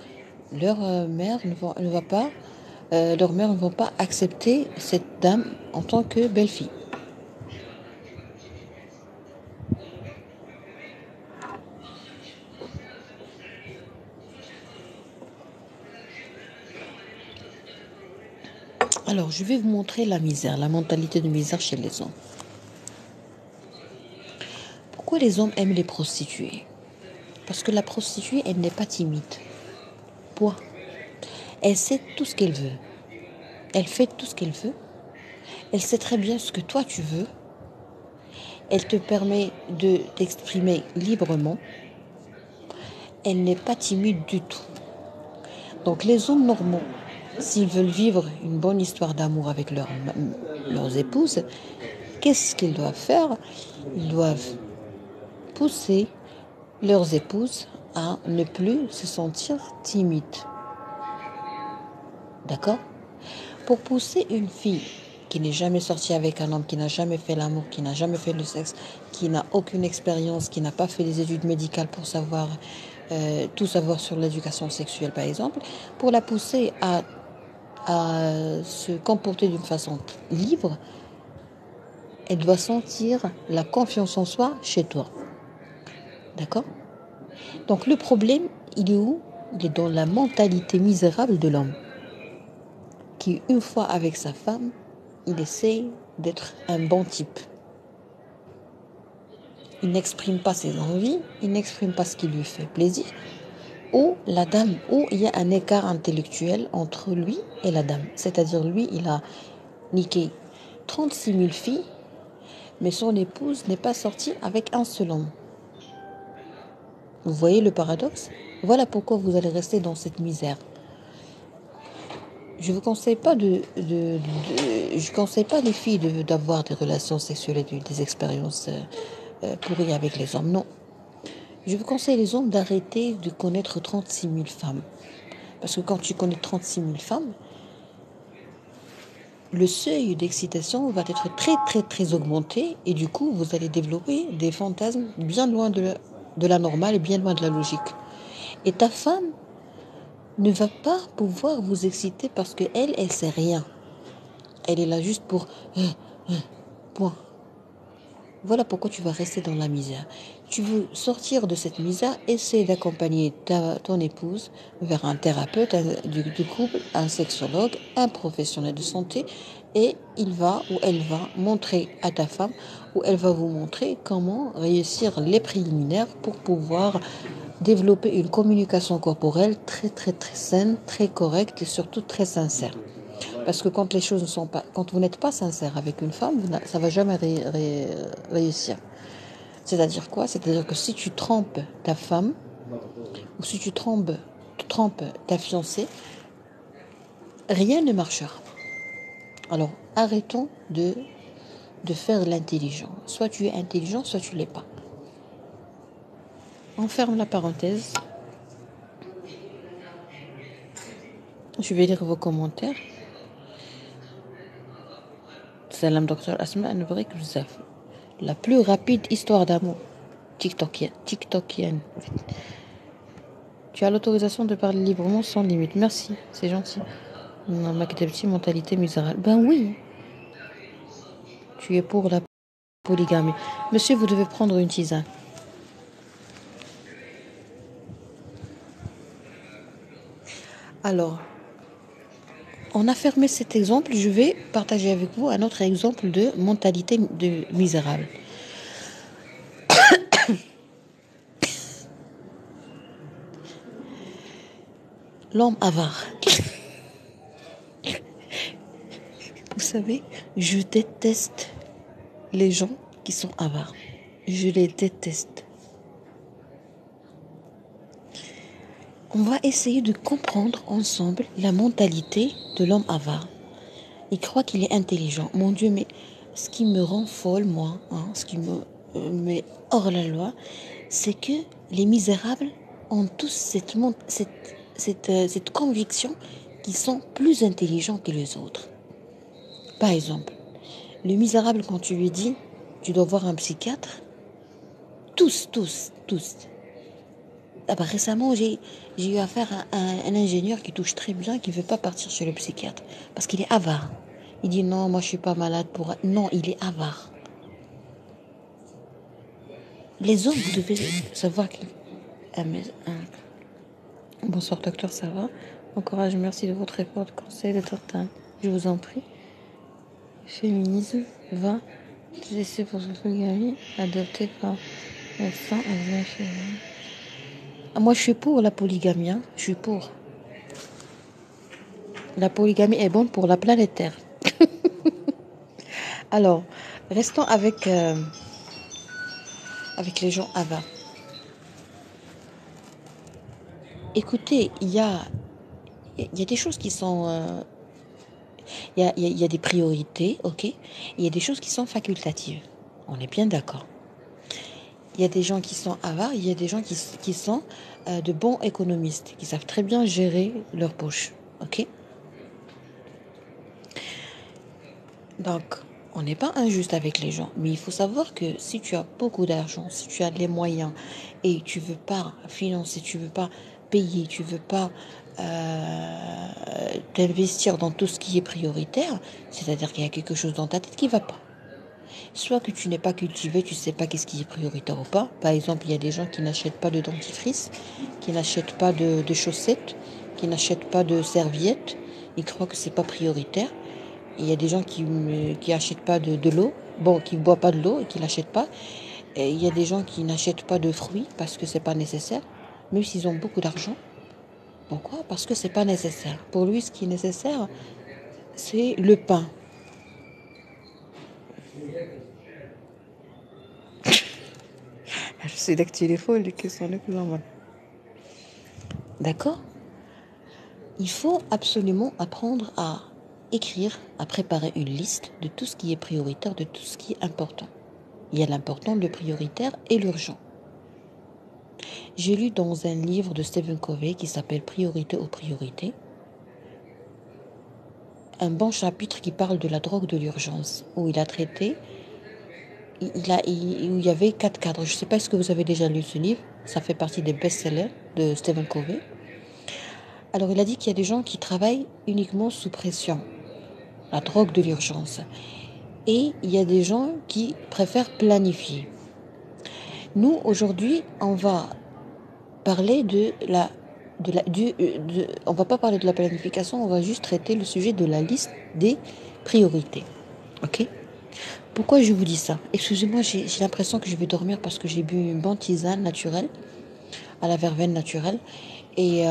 leurs mères ne vont pas accepter cette dame en tant que belle-fille. Alors, je vais vous montrer la misère, la mentalité de misère chez les hommes. Pourquoi les hommes aiment les prostituées? Parce que la prostituée, elle n'est pas timide. Point. Elle sait tout ce qu'elle veut. Elle fait tout ce qu'elle veut. Elle sait très bien ce que toi tu veux. Elle te permet de t'exprimer librement. Elle n'est pas timide du tout. Donc les hommes normaux, s'ils veulent vivre une bonne histoire d'amour avec leurs épouses, qu'est-ce qu'ils doivent faire? Ils doivent pousser leurs épouses à ne plus se sentir timides. D'accord? Pour pousser une fille qui n'est jamais sortie avec un homme, qui n'a jamais fait l'amour, qui n'a jamais fait le sexe, qui n'a aucune expérience, qui n'a pas fait des études médicales pour savoir tout savoir sur l'éducation sexuelle, par exemple, pour la pousser à se comporter d'une façon libre, elle doit sentir la confiance en soi chez toi. D'accord? Donc le problème, il est où? Il est dans la mentalité misérable de l'homme, qui, une fois avec sa femme, il essaie d'être un bon type. Il n'exprime pas ses envies, il n'exprime pas ce qui lui fait plaisir, ou la dame, ou il y a un écart intellectuel entre lui et la dame. C'est-à-dire, lui, il a niqué 36 000 filles, mais son épouse n'est pas sortie avec un seul homme. Vous voyez le paradoxe? Voilà pourquoi vous allez rester dans cette misère. Je vous conseille pas je conseille pas les filles d'avoir des relations sexuelles et des expériences pourries avec les hommes. Non. Je vous conseille les hommes d'arrêter de connaître 36 000 femmes. Parce que quand tu connais 36 000 femmes, le seuil d'excitation va être très très très augmenté et du coup vous allez développer des fantasmes bien loin de la normale et bien loin de la logique. Et ta femme ne va pas pouvoir vous exciter parce que elle sait rien. Elle est là juste pour point. Voilà pourquoi tu vas rester dans la misère. Tu veux sortir de cette misère, essaie d'accompagner ton épouse vers un thérapeute du couple, un sexologue, un professionnel de santé, et il va ou elle va montrer à ta femme ou elle va vous montrer comment réussir les préliminaires pour pouvoir développer une communication corporelle très très très saine, très correcte et surtout très sincère. Parce que quand les choses ne sont pas, quand vous n'êtes pas sincère avec une femme, ça va jamais réussir. C'est-à-dire quoi? C'est-à-dire que si tu trompes ta femme ou si tu trompes ta fiancée, rien ne marchera. Alors arrêtons de faire l'intelligent. Soit tu es intelligent, soit tu l'es pas. On ferme la parenthèse. Je vais lire vos commentaires. Salam docteur Asma Nourik Bzaf. La plus rapide histoire d'amour. TikTokienne. Tu as l'autorisation de parler librement sans limite. Merci, c'est gentil. Ma petite mentalité misérable. Ben oui. Tu es pour la polygamie. Monsieur, vous devez prendre une tisane. Alors, on a fermé cet exemple. Je vais partager avec vous un autre exemple de mentalité de misérable. L'homme avare. Vous savez, je déteste les gens qui sont avares. Je les déteste. On va essayer de comprendre ensemble la mentalité de l'homme avare. Il croit qu'il est intelligent. Mon Dieu, mais ce qui me rend folle, moi, ce qui me met hors la loi, c'est que les misérables ont tous cette conviction qu'ils sont plus intelligents que les autres. Par exemple, le misérable, quand tu lui dis tu dois voir un psychiatre, tous, Ah bah, récemment, j'ai eu affaire à un ingénieur qui touche très bien, qui ne veut pas partir chez le psychiatre parce qu'il est avare. Il dit non, moi je suis pas malade pour... Non, il est avare. Les hommes, vous devez savoir que... Bonsoir docteur, ça va? Encourage, merci de votre effort de conseil de Tortin. Je vous en prie. Féminisme va te laisser pour son polygamie adopté par médecin et bien chez lui. Ah, moi je suis pour la polygamie, hein. Je suis pour. La polygamie est bonne pour la planète Terre. Alors, restons avec les gens avares. Écoutez, il y a des choses qui sont... il y a des priorités, ok? Il y a des choses qui sont facultatives. On est bien d'accord. Il y a des gens qui sont avares, il y a des gens qui sont de bons économistes, qui savent très bien gérer leur poche, ok? Donc, on n'est pas injuste avec les gens, mais il faut savoir que si tu as beaucoup d'argent, si tu as les moyens et tu veux pas financer, tu veux pas payer, tu veux pas t'investir dans tout ce qui est prioritaire, c'est-à-dire qu'il y a quelque chose dans ta tête qui va pas. Soit que tu n'es pas cultivé, tu sais pas qu'est-ce qui est prioritaire ou pas. Par exemple, il y a des gens qui n'achètent pas de dentifrice, qui n'achètent pas de chaussettes, qui n'achètent pas de serviettes. Ils croient que c'est pas prioritaire. Il y a des gens qui achètent pas de l'eau, bon, qui boivent pas de l'eau et qui l'achètent pas. Et il y a des gens qui n'achètent pas de fruits parce que c'est pas nécessaire, même s'ils ont beaucoup d'argent. Pourquoi? Parce que c'est pas nécessaire. Pour lui, ce qui est nécessaire, c'est le pain. Je sais que tu es folle, que sont les plus normales. D'accord? Il faut absolument apprendre à écrire, à préparer une liste de tout ce qui est prioritaire, de tout ce qui est important. Il y a l'important, le prioritaire et l'urgent. J'ai lu dans un livre de Stephen Covey qui s'appelle Priorité aux priorités un bon chapitre qui parle de la drogue de l'urgence, où il a traité, où il y avait 4 cadres. Je ne sais pas si vous avez déjà lu ce livre, ça fait partie des best-sellers de Stephen Covey. Alors il a dit qu'il y a des gens qui travaillent uniquement sous pression, la drogue de l'urgence. Et il y a des gens qui préfèrent planifier. Nous, aujourd'hui, on va parler on va pas parler de la planification, on va juste traiter le sujet de la liste des priorités. Ok? Pourquoi je vous dis ça? Excusez-moi, j'ai l'impression que je vais dormir parce que j'ai bu une bonne tisane naturelle, à la verveine naturelle. Et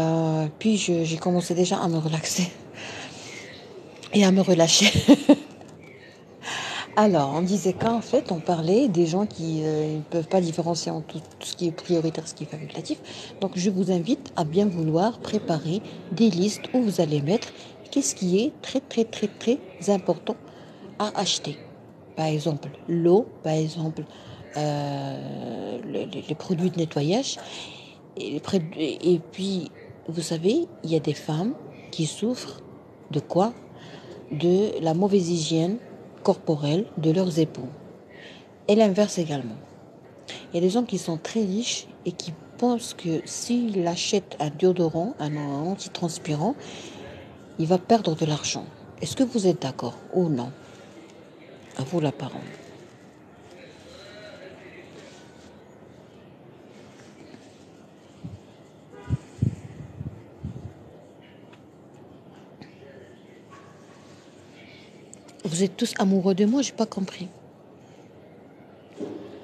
puis j'ai commencé déjà à me relaxer et à me relâcher. Alors, on disait qu'en fait, on parlait des gens qui ne peuvent pas différencier entre tout ce qui est prioritaire et ce qui est facultatif. Donc, je vous invite à bien vouloir préparer des listes où vous allez mettre qu'est-ce qui est très, très, très, très important à acheter. Par exemple, l'eau, par exemple, les produits de nettoyage. Et puis, vous savez, il y a des femmes qui souffrent de quoi? De la mauvaise hygiène corporelle de leurs époux. Et l'inverse également. Il y a des hommes qui sont très riches et qui pensent que s'il achète un déodorant, un antitranspirant, il va perdre de l'argent. Est-ce que vous êtes d'accord ou non? À vous la parole. Vous êtes tous amoureux de moi, j'ai pas compris.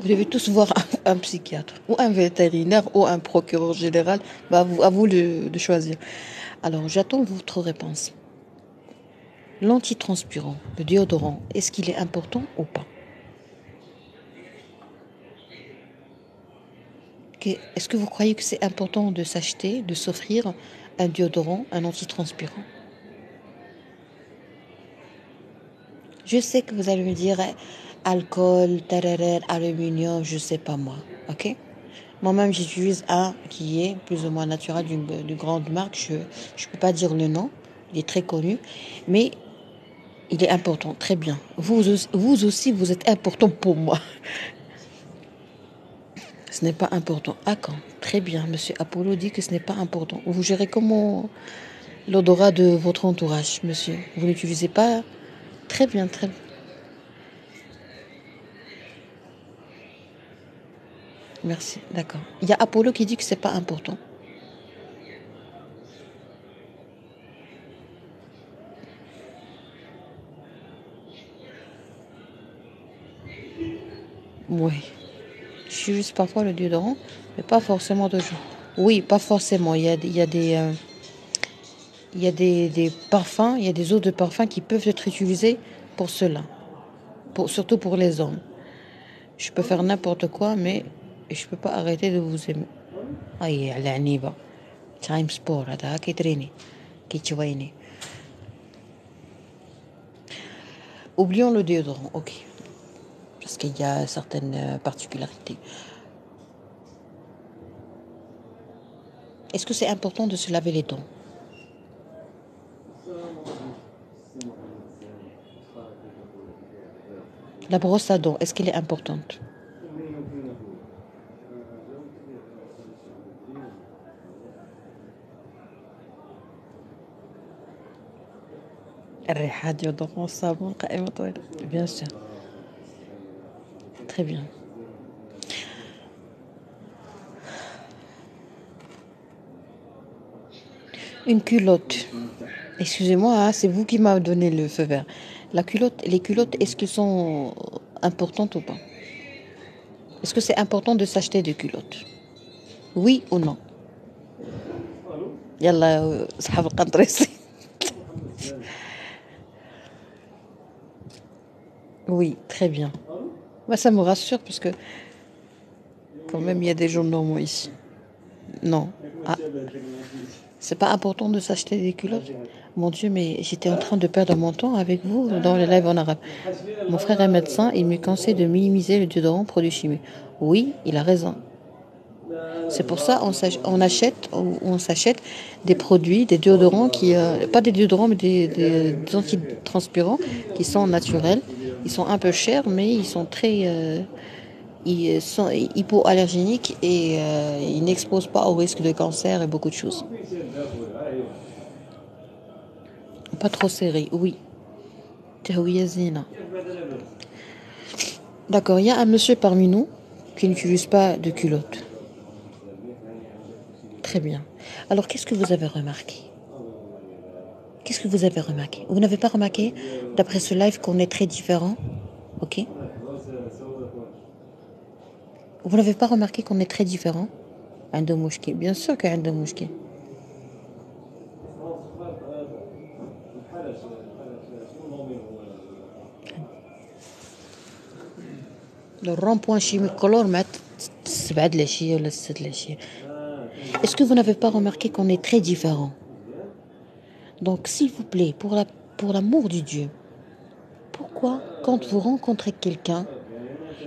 Vous devez tous voir un psychiatre, ou un vétérinaire, ou un procureur général. Bah, à vous de choisir. Alors, j'attends votre réponse. L'antitranspirant, le déodorant, est-ce qu'il est important ou pas? Est-ce que vous croyez que c'est important de s'acheter, de s'offrir un déodorant, un antitranspirant? Je sais que vous allez me dire alcool, tararel, aluminium, je sais pas moi, ok? Moi-même, j'utilise un qui est plus ou moins naturel d'une grande marque. Je ne peux pas dire le nom, il est très connu, mais il est important, très bien. Vous aussi, vous êtes important pour moi. Ce n'est pas important. À quand? Très bien, monsieur Apollo dit que ce n'est pas important. Vous gérez comment l'odorat de votre entourage, monsieur? Vous n'utilisez pas? Très bien, très bien. Merci, d'accord. Il y a Apollo qui dit que c'est pas important. Oui. Je juste parfois le déodorant, mais pas forcément toujours. Oui, pas forcément. Il y a des parfums, il y a des eaux de parfum qui peuvent être utilisées pour cela. Surtout pour les hommes. Je peux faire n'importe quoi, mais je peux pas arrêter de vous aimer. Aïe, elle est aniba. Time sport, هذا كي تريني كي تشويني. Oublions le déodorant, ok. Parce qu'il y a certaines particularités. Est-ce que c'est important de se laver les dents? La brosse à dents, est-ce qu'elle est importante? الريحة déodorant صابون قائمة طويلة. Bien sûr. Très bien. Une culotte. Excusez-moi, hein, c'est vous qui m'avez donné le feu vert. Les culottes, est-ce qu'elles sont importantes ou pas? Est-ce que c'est important de s'acheter des culottes? Oui ou non? يلا صحاب القنطريسي. Oui, très bien. Bah, ça me rassure parce que quand même il y a des gens normaux ici. Non. Ah, c'est pas important de s'acheter des culottes? Mon Dieu, mais j'étais en train de perdre mon temps avec vous dans le live en arabe. Mon frère est médecin, il me conseille de minimiser le déodorant produit chimiques. Oui, il a raison. C'est pour ça on s'achète des produits, des déodorants pas des déodorants, mais des antitranspirants qui sont naturels. Ils sont un peu chers, mais ils sont ils sont hypoallergéniques et ils n'exposent pas au risque de cancer et beaucoup de choses. Pas trop serré, oui. D'accord, il y a un monsieur parmi nous qui n'utilise pas de culotte. Très bien. Alors, qu'est-ce que vous avez remarqué? Qu'est-ce que vous avez remarqué? Vous n'avez pas remarqué, d'après ce live, qu'on est très différents? Ok? Vous n'avez pas remarqué qu'on est très différents? عنده مشكل. Bien sûr qu'il y a عنده مشكل. Le rond-point chimique color mat تبعد العشية ولا تسد العشية. Est-ce que vous n'avez pas remarqué qu'on est très différents? Donc, s'il vous plaît, pour l'amour du Dieu, pourquoi, quand vous rencontrez quelqu'un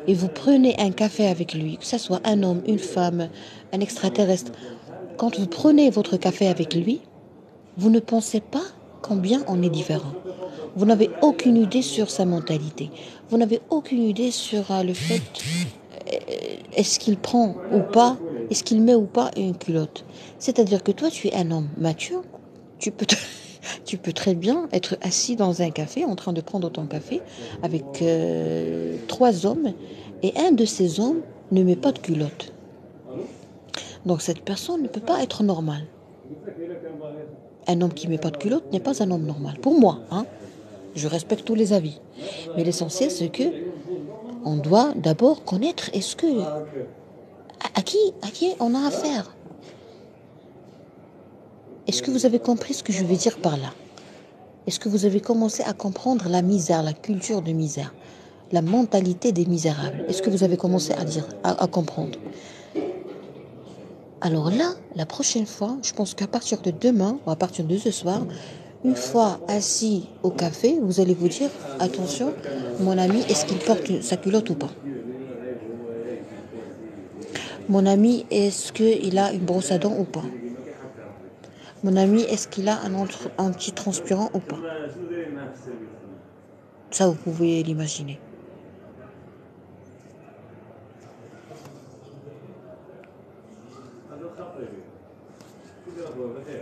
et vous prenez un café avec lui, que ce soit un homme, une femme, un extraterrestre, quand vous prenez votre café avec lui, vous ne pensez pas combien on est différent. Vous n'avez aucune idée sur sa mentalité. Vous n'avez aucune idée sur le fait est-ce qu'il prend ou pas, est-ce qu'il met ou pas une culotte. C'est-à-dire que toi, tu es un homme mature, tu peux, tu peux très bien être assis dans un café, en train de prendre ton café, avec 3 hommes, et un de ces hommes ne met pas de culotte. Donc cette personne ne peut pas être normale. Un homme qui ne met pas de culotte n'est pas un homme normal. Pour moi, hein. Je respecte tous les avis. Mais l'essentiel, c'est que on doit d'abord connaître à qui on a affaire. Est-ce que vous avez compris ce que je veux dire par là? Est-ce que vous avez commencé à comprendre la misère, la culture de misère, la mentalité des misérables? Est-ce que vous avez commencé à comprendre? Alors là, la prochaine fois, je pense qu'à partir de demain, ou à partir de ce soir, une fois assis au café, vous allez vous dire, attention, mon ami, est-ce qu'il porte sa culotte ou pas? Mon ami, est-ce qu'il a une brosse à dents ou pas? Mon ami, est-ce qu'il a un antitranspirant ou pas? Ça, vous pouvez l'imaginer.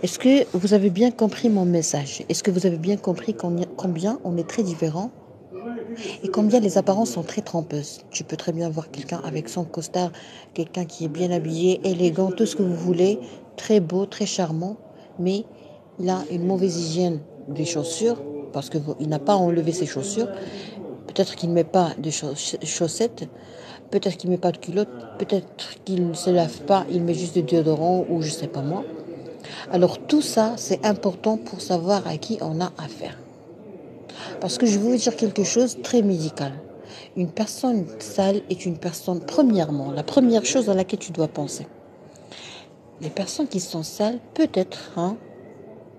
Est-ce que vous avez bien compris mon message? Est-ce que vous avez bien compris combien on est très différents et combien les apparences sont très trompeuses? Tu peux très bien voir quelqu'un avec son costard, quelqu'un qui est bien habillé, élégant, tout ce que vous voulez, très beau, très charmant, mais il a une mauvaise hygiène des chaussures parce qu'il n'a pas enlevé ses chaussures. Peut-être qu'il ne met pas de chaussettes, peut-être qu'il ne met pas de culotte, peut-être qu'il ne se lave pas, il met juste du déodorant ou je sais pas moi. Alors tout ça, c'est important pour savoir à qui on a affaire. Parce que je vais vous dire quelque chose de très médical. Une personne sale est une personne, premièrement, la première chose à laquelle tu dois penser. Les personnes qui sont sales, peut-être,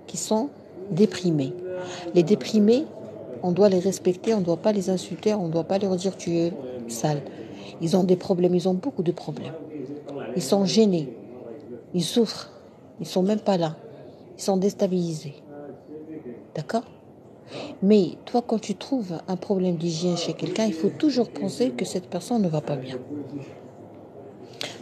qui sont déprimées. Les déprimés, on doit les respecter, on ne doit pas les insulter, on ne doit pas leur dire tu es sale. Ils ont des problèmes, ils ont beaucoup de problèmes. Ils sont gênés, ils souffrent, ils ne sont même pas là. Ils sont déstabilisés. D'accord? Mais toi, quand tu trouves un problème d'hygiène chez quelqu'un, il faut toujours penser que cette personne ne va pas bien.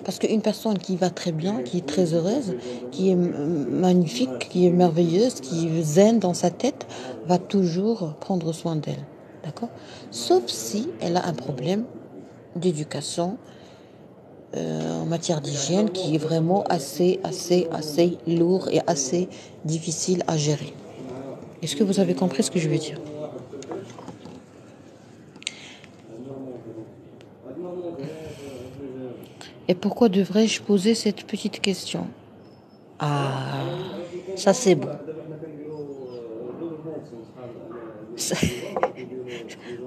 Parce qu'une personne qui va très bien, qui est très heureuse, qui est magnifique, qui est merveilleuse, qui est zen dans sa tête, va toujours prendre soin d'elle. D'accord? Sauf si elle a un problème d'éducation en matière d'hygiène qui est vraiment assez lourd et assez difficile à gérer. Est-ce que vous avez compris ce que je veux dire? Et pourquoi devrais-je poser cette petite question? Ah, ça c'est bon. Ça-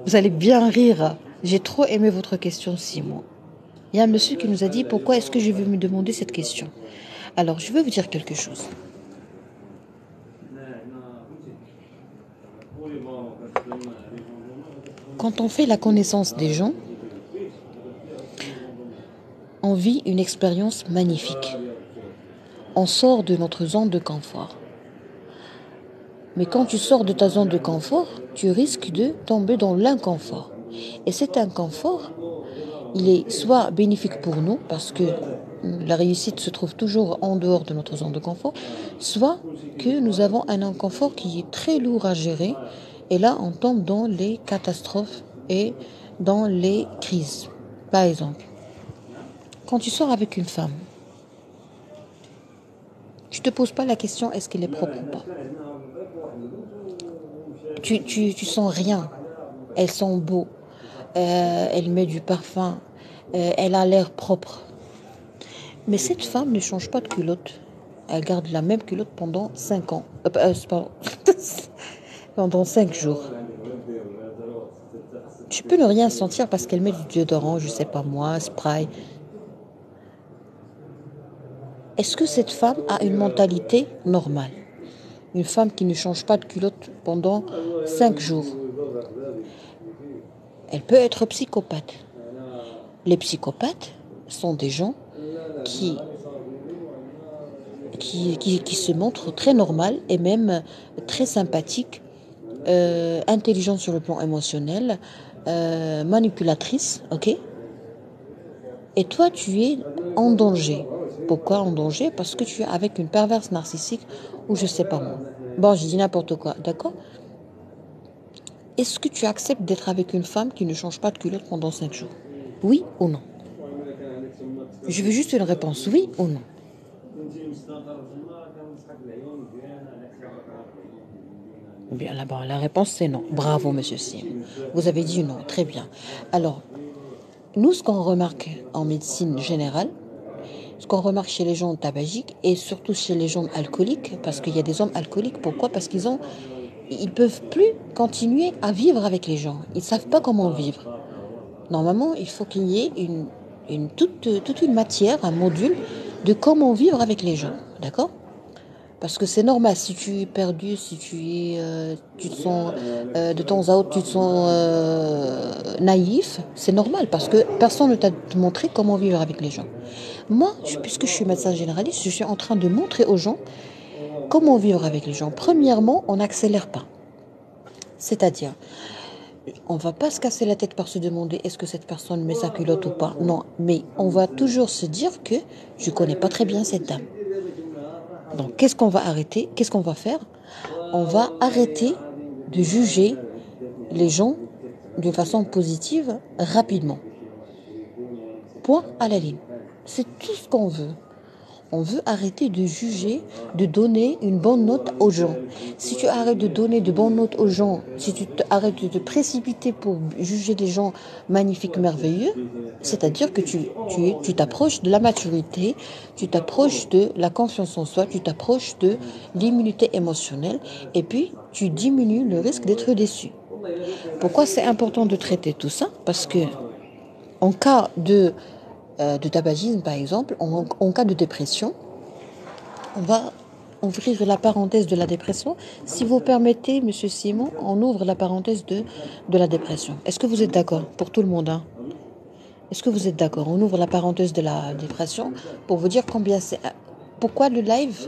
Vous allez bien rire. J'ai trop aimé votre question, Simon. Il y a un monsieur qui nous a dit pourquoi est-ce que je vais me demander cette question. Alors, je vais vous dire quelque chose. Quand on fait la connaissance des gens, on vit une expérience magnifique. On sort de notre zone de confort. Mais quand tu sors de ta zone de confort, tu risques de tomber dans l'inconfort. Et cet inconfort, il est soit bénéfique pour nous, parce que la réussite se trouve toujours en dehors de notre zone de confort, soit que nous avons un inconfort qui est très lourd à gérer, et là on tombe dans les catastrophes et dans les crises. Par exemple, quand tu sors avec une femme, tu ne te poses pas la question est-ce qu'elle est propre ou pas. Tu sens rien. Elle sent beau. Elle met du parfum. Elle a l'air propre. Mais cette femme ne change pas de culotte. Elle garde la même culotte pendant 5 ans. Pardon. Pendant 5 jours. Tu peux ne rien sentir parce qu'elle met du déodorant, je sais pas moi, spray. Est-ce que cette femme a une mentalité normale? Une femme qui ne change pas de culotte pendant 5 jours. Elle peut être psychopathe. Les psychopathes sont des gens qui se montrent très normales et même très sympathiques, intelligentes sur le plan émotionnel, manipulatrices, ok? Et toi, tu es en danger. Pourquoi en danger? Parce que tu es avec une perverse narcissique ou je sais pas moi. Bon, je dis n'importe quoi, d'accord? Est-ce que tu acceptes d'être avec une femme qui ne change pas de culotte pendant 5 jours? Oui ou non? Je veux juste une réponse, oui ou non? Bien, là-bas, la réponse c'est non. Bravo, monsieur Sim. Vous avez dit non, très bien. Alors, nous, ce qu'on remarque en médecine générale, ce qu'on remarque chez les gens tabagiques et surtout chez les gens alcooliques, parce qu'il y a des hommes alcooliques, pourquoi? Parce ils peuvent plus continuer à vivre avec les gens. Ils savent pas comment vivre. Normalement, il faut qu'il y ait toute une matière, un module de comment vivre avec les gens, d'accord? Parce que c'est normal, si tu es perdu, si tu te sens de temps à autre, tu te sens naïf, c'est normal parce que personne ne t'a montré comment vivre avec les gens. Moi, puisque je suis médecin généraliste, je suis en train de montrer aux gens comment vivre avec les gens. Premièrement, on n'accélère pas. C'est-à-dire, On va pas se casser la tête par se demander est-ce que cette personne met sa culotte ou pas. Non, mais on va toujours se dire que je connais pas très bien cette dame. Donc, qu'est-ce qu'on va arrêter? Qu'est-ce qu'on va faire? On va arrêter de juger les gens de façon positive rapidement. Point à la ligne. C'est tout ce qu'on veut. On veut arrêter de juger, de donner une bonne note aux gens. Si tu arrêtes de donner de bonnes notes aux gens, si tu arrêtes de te précipiter pour juger les gens magnifiques, merveilleux, c'est-à-dire que tu t'approches de la maturité, tu t'approches de la confiance en soi, tu t'approches de l'immunité émotionnelle et puis tu diminues le risque d'être déçu. Pourquoi c'est important de traiter tout ça? Parce que en cas de tabagisme, par exemple, en cas de dépression, on va ouvrir la parenthèse de la dépression. Si vous permettez, Monsieur Simon, on ouvre la parenthèse de la dépression. Est-ce que vous êtes d'accord pour tout le monde, hein? Est-ce que vous êtes d'accord? On ouvre la parenthèse de la dépression pour vous dire combien c'est... Pourquoi le live?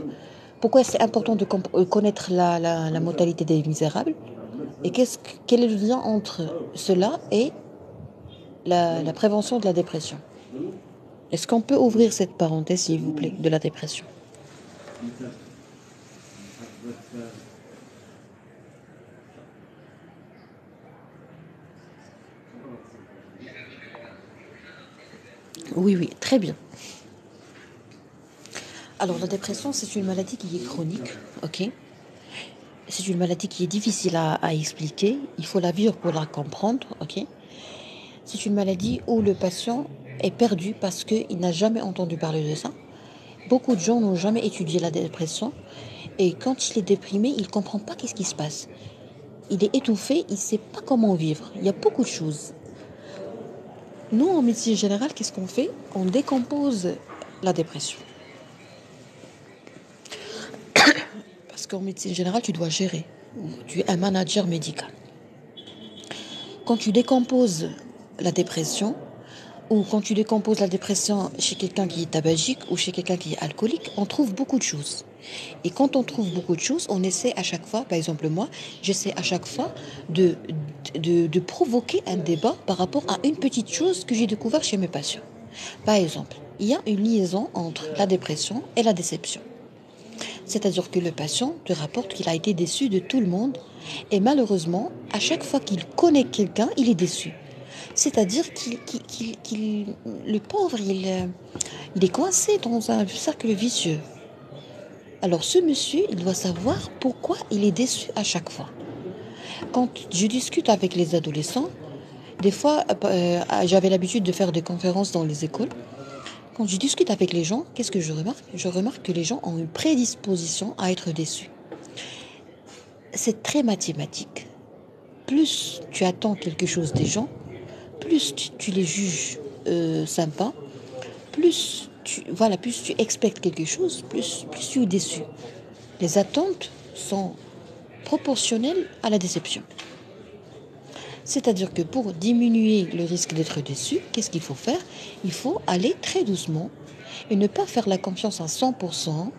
Pourquoi c'est important de connaître la mortalité des misérables? Et quel est le lien entre cela et la prévention de la dépression? Est-ce qu'on peut ouvrir cette parenthèse, s'il vous plaît, de la dépression? Oui, oui, très bien. Alors, la dépression, c'est une maladie qui est chronique, ok? C'est une maladie qui est difficile à expliquer. Il faut la vivre pour la comprendre, ok? C'est une maladie où le patient est perdu parce qu'il n'a jamais entendu parler de ça. Beaucoup de gens n'ont jamais étudié la dépression. Et quand il est déprimé, il ne comprend pas qu'est-ce qui se passe. Il est étouffé, il ne sait pas comment vivre. Il y a beaucoup de choses. Nous, en médecine générale, qu'est-ce qu'on fait? On décompose la dépression. Parce qu'en médecine générale, tu dois gérer. Tu es un manager médical. Quand tu décomposes la dépression, ou quand tu décomposes la dépression chez quelqu'un qui est tabagique ou chez quelqu'un qui est alcoolique, on trouve beaucoup de choses. Et quand on trouve beaucoup de choses, on essaie à chaque fois, par exemple moi, j'essaie à chaque fois de provoquer un débat par rapport à une petite chose que j'ai découvert chez mes patients. Par exemple, il y a une liaison entre la dépression et la déception. C'est-à-dire que le patient te rapporte qu'il a été déçu de tout le monde et malheureusement, à chaque fois qu'il connaît quelqu'un, il est déçu. C'est-à-dire le pauvre, il est coincé dans un cercle vicieux. Alors ce monsieur, il doit savoir pourquoi il est déçu à chaque fois. Quand je discute avec les adolescents, des fois, j'avais l'habitude de faire des conférences dans les écoles. Quand je discute avec les gens, qu'est-ce que je remarque? Je remarque que les gens ont une prédisposition à être déçus. C'est très mathématique. Plus tu attends quelque chose des gens, plus tu les juges sympas, plus tu expectes quelque chose, plus tu es déçu. Les attentes sont proportionnelles à la déception. C'est-à-dire que pour diminuer le risque d'être déçu, qu'est-ce qu'il faut faire? Il faut aller très doucement et ne pas faire la confiance à 100%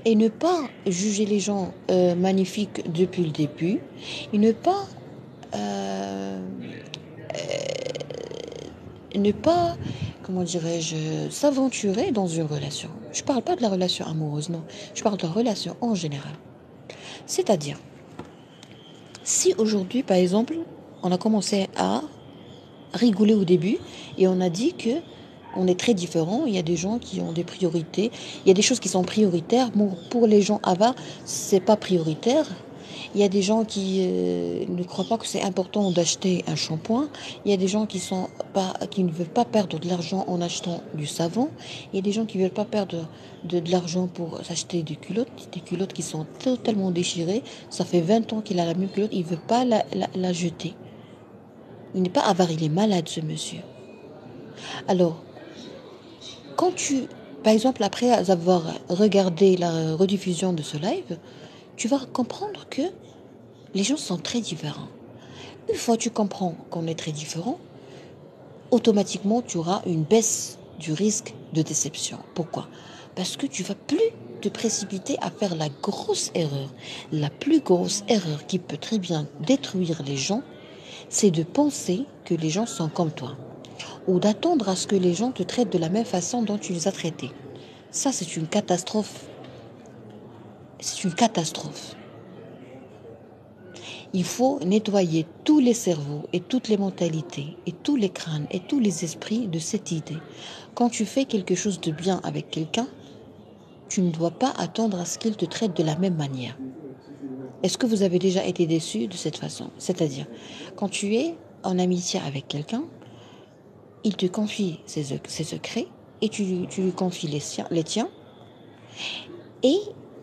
et ne pas juger les gens magnifiques depuis le début et euh, ne pas, comment dirais-je, s'aventurer dans une relation. Je ne parle pas de la relation amoureuse, non. Je parle de la relation en général. C'est-à-dire, si aujourd'hui, par exemple, on a commencé à rigoler au début et on a dit que on est très différents, il y a des gens qui ont des priorités, il y a des choses qui sont prioritaires. Bon, pour les gens AVA, c'est pas prioritaire. Il y a des gens qui ne croient pas que c'est important d'acheter un shampoing. Il y a des gens qui ne veulent pas perdre de l'argent en achetant du savon. Il y a des gens qui ne veulent pas perdre de l'argent pour s'acheter des culottes qui sont totalement déchirées. Ça fait 20 ans qu'il a la même culotte, il ne veut pas la jeter. Il n'est pas avare, il est malade, ce monsieur. Alors, par exemple, après avoir regardé la rediffusion de ce live, tu vas comprendre que les gens sont très différents. Une fois que tu comprends qu'on est très différents, automatiquement, tu auras une baisse du risque de déception. Pourquoi? Parce que tu vas plus te précipiter à faire la grosse erreur. La plus grosse erreur qui peut très bien détruire les gens, c'est de penser que les gens sont comme toi ou d'attendre à ce que les gens te traitent de la même façon dont tu les as traités. Ça, c'est une catastrophe. C'est une catastrophe. Il faut nettoyer tous les cerveaux et toutes les mentalités et tous les crânes et tous les esprits de cette idée. Quand tu fais quelque chose de bien avec quelqu'un, tu ne dois pas attendre à ce qu'il te traite de la même manière. Est-ce que vous avez déjà été déçu de cette façon? C'est-à-dire, quand tu es en amitié avec quelqu'un, il te confie ses secrets et tu lui confies les tiens. Et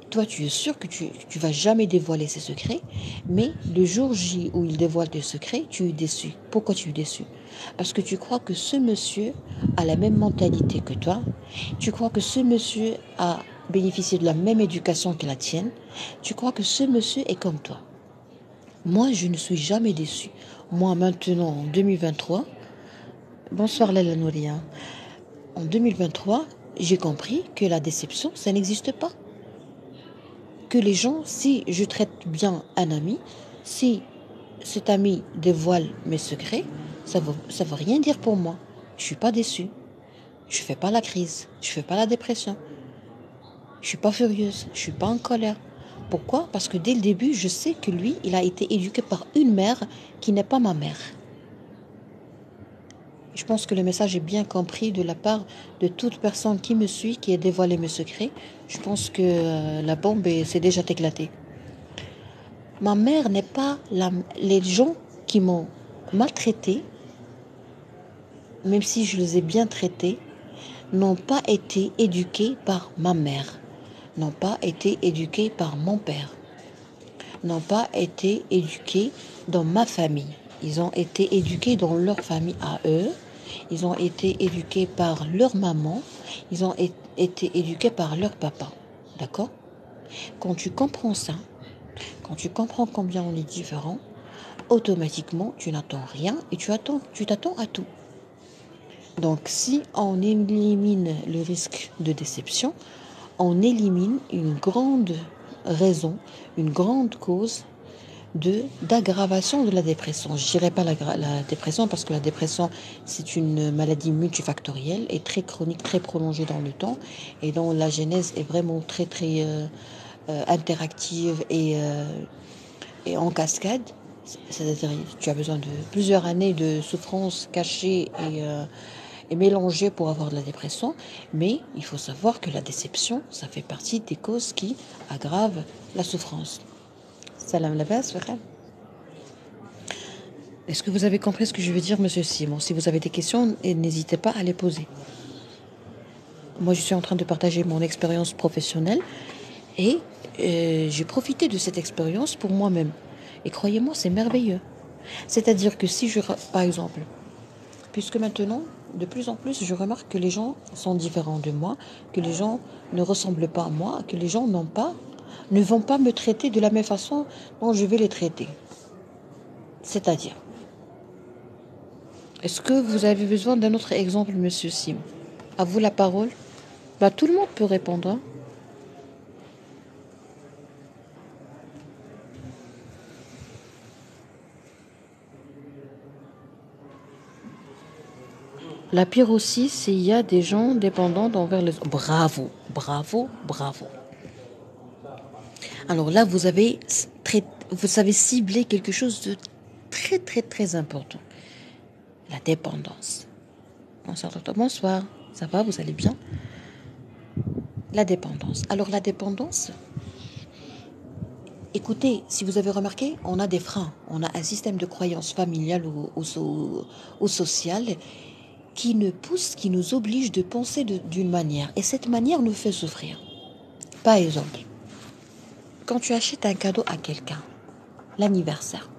toi, tu es sûr que tu vas jamais dévoiler ses secrets, mais le jour J où il dévoile tes secrets, tu es déçu. Pourquoi tu es déçu? Parce que tu crois que ce monsieur a la même mentalité que toi, tu crois que ce monsieur a bénéficié de la même éducation que la tienne, tu crois que ce monsieur est comme toi. Moi, je ne suis jamais déçu. Moi, maintenant, en 2023, bonsoir Lala Nouria. En 2023, j'ai compris que la déception, ça n'existe pas. Que les gens, si je traite bien un ami, si cet ami dévoile mes secrets, ça veut rien dire pour moi. Je suis pas déçue. Je fais pas la crise. Je fais pas la dépression. Je suis pas furieuse. Je suis pas en colère. Pourquoi? Parce que dès le début, je sais que lui, il a été éduqué par une mère qui n'est pas ma mère. Je pense que le message est bien compris de la part de toute personne qui me suit, qui a dévoilé mes secrets. Je pense que la bombe s'est déjà éclatée. Ma mère n'est pas les gens qui m'ont maltraité, même si je les ai bien traités, n'ont pas été éduqués par ma mère, n'ont pas été éduqués par mon père, n'ont pas été éduqués dans ma famille. Ils ont été éduqués dans leur famille à eux, ils ont été éduqués par leur maman, ils ont été éduqués par leur papa. D'accord? Quand tu comprends ça, quand tu comprends combien on est différents, automatiquement, tu n'attends rien et tu t'attends à tout. Donc, si on élimine le risque de déception, on élimine une grande raison, une grande cause d'aggravation de la dépression. Je dirais pas la dépression parce que la dépression, c'est une maladie multifactorielle et très chronique, très prolongée dans le temps et dont la genèse est vraiment très, très interactive et en cascade. C'est-à-dire tu as besoin de plusieurs années de souffrance cachée et mélangée pour avoir de la dépression. Mais il faut savoir que la déception, ça fait partie des causes qui aggravent la souffrance. Salam la base, frère. Est-ce que vous avez compris ce que je veux dire, monsieur Simon? Si vous avez des questions, n'hésitez pas à les poser. Moi, je suis en train de partager mon expérience professionnelle et j'ai profité de cette expérience pour moi-même. Et croyez-moi, c'est merveilleux. C'est-à-dire que si par exemple, puisque maintenant, de plus en plus, je remarque que les gens sont différents de moi, que les gens ne ressemblent pas à moi, que les gens ne vont pas me traiter de la même façon dont je vais les traiter. C'est-à-dire, est-ce que vous avez besoin d'un autre exemple, monsieur Sim? À vous la parole. Tout le monde peut répondre. Hein. La pire aussi, c'est qu'il y a des gens dépendants envers les autres. Bravo, bravo, bravo. Alors là, vous avez ciblé quelque chose de très, très, très important. La dépendance. Bonsoir, docteur. Bonsoir. Ça va, vous allez bien? La dépendance. Alors la dépendance, écoutez, si vous avez remarqué, on a des freins. On a un système de croyance familiale ou sociale qui nous oblige de penser d'une manière. Et cette manière nous fait souffrir. Par exemple, quand tu achètes un cadeau à quelqu'un, l'anniversaire,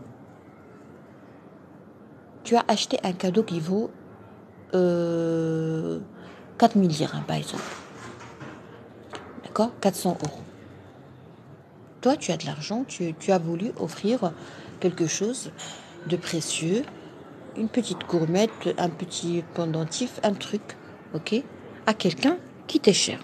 tu as acheté un cadeau qui vaut 4000 dirhams, par exemple. D'accord? 400 euros. Toi, tu as de l'argent, tu as voulu offrir quelque chose de précieux, une petite gourmette, un petit pendentif, un truc, ok, à quelqu'un qui t'est cher.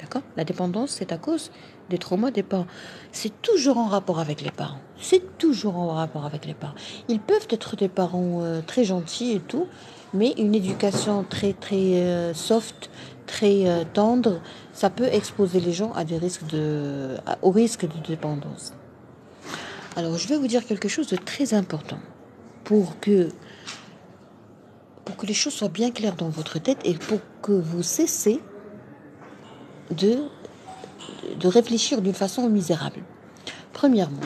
D'accord? La dépendance, c'est à cause des traumas des parents. C'est toujours en rapport avec les parents. C'est toujours en rapport avec les parents. Ils peuvent être des parents très gentils et tout, mais une éducation très très soft, très tendre, ça peut exposer les gens à des risques au risque de dépendance. Alors, je vais vous dire quelque chose de très important pour que les choses soient bien claires dans votre tête et pour que vous cessez de réfléchir d'une façon misérable. Premièrement,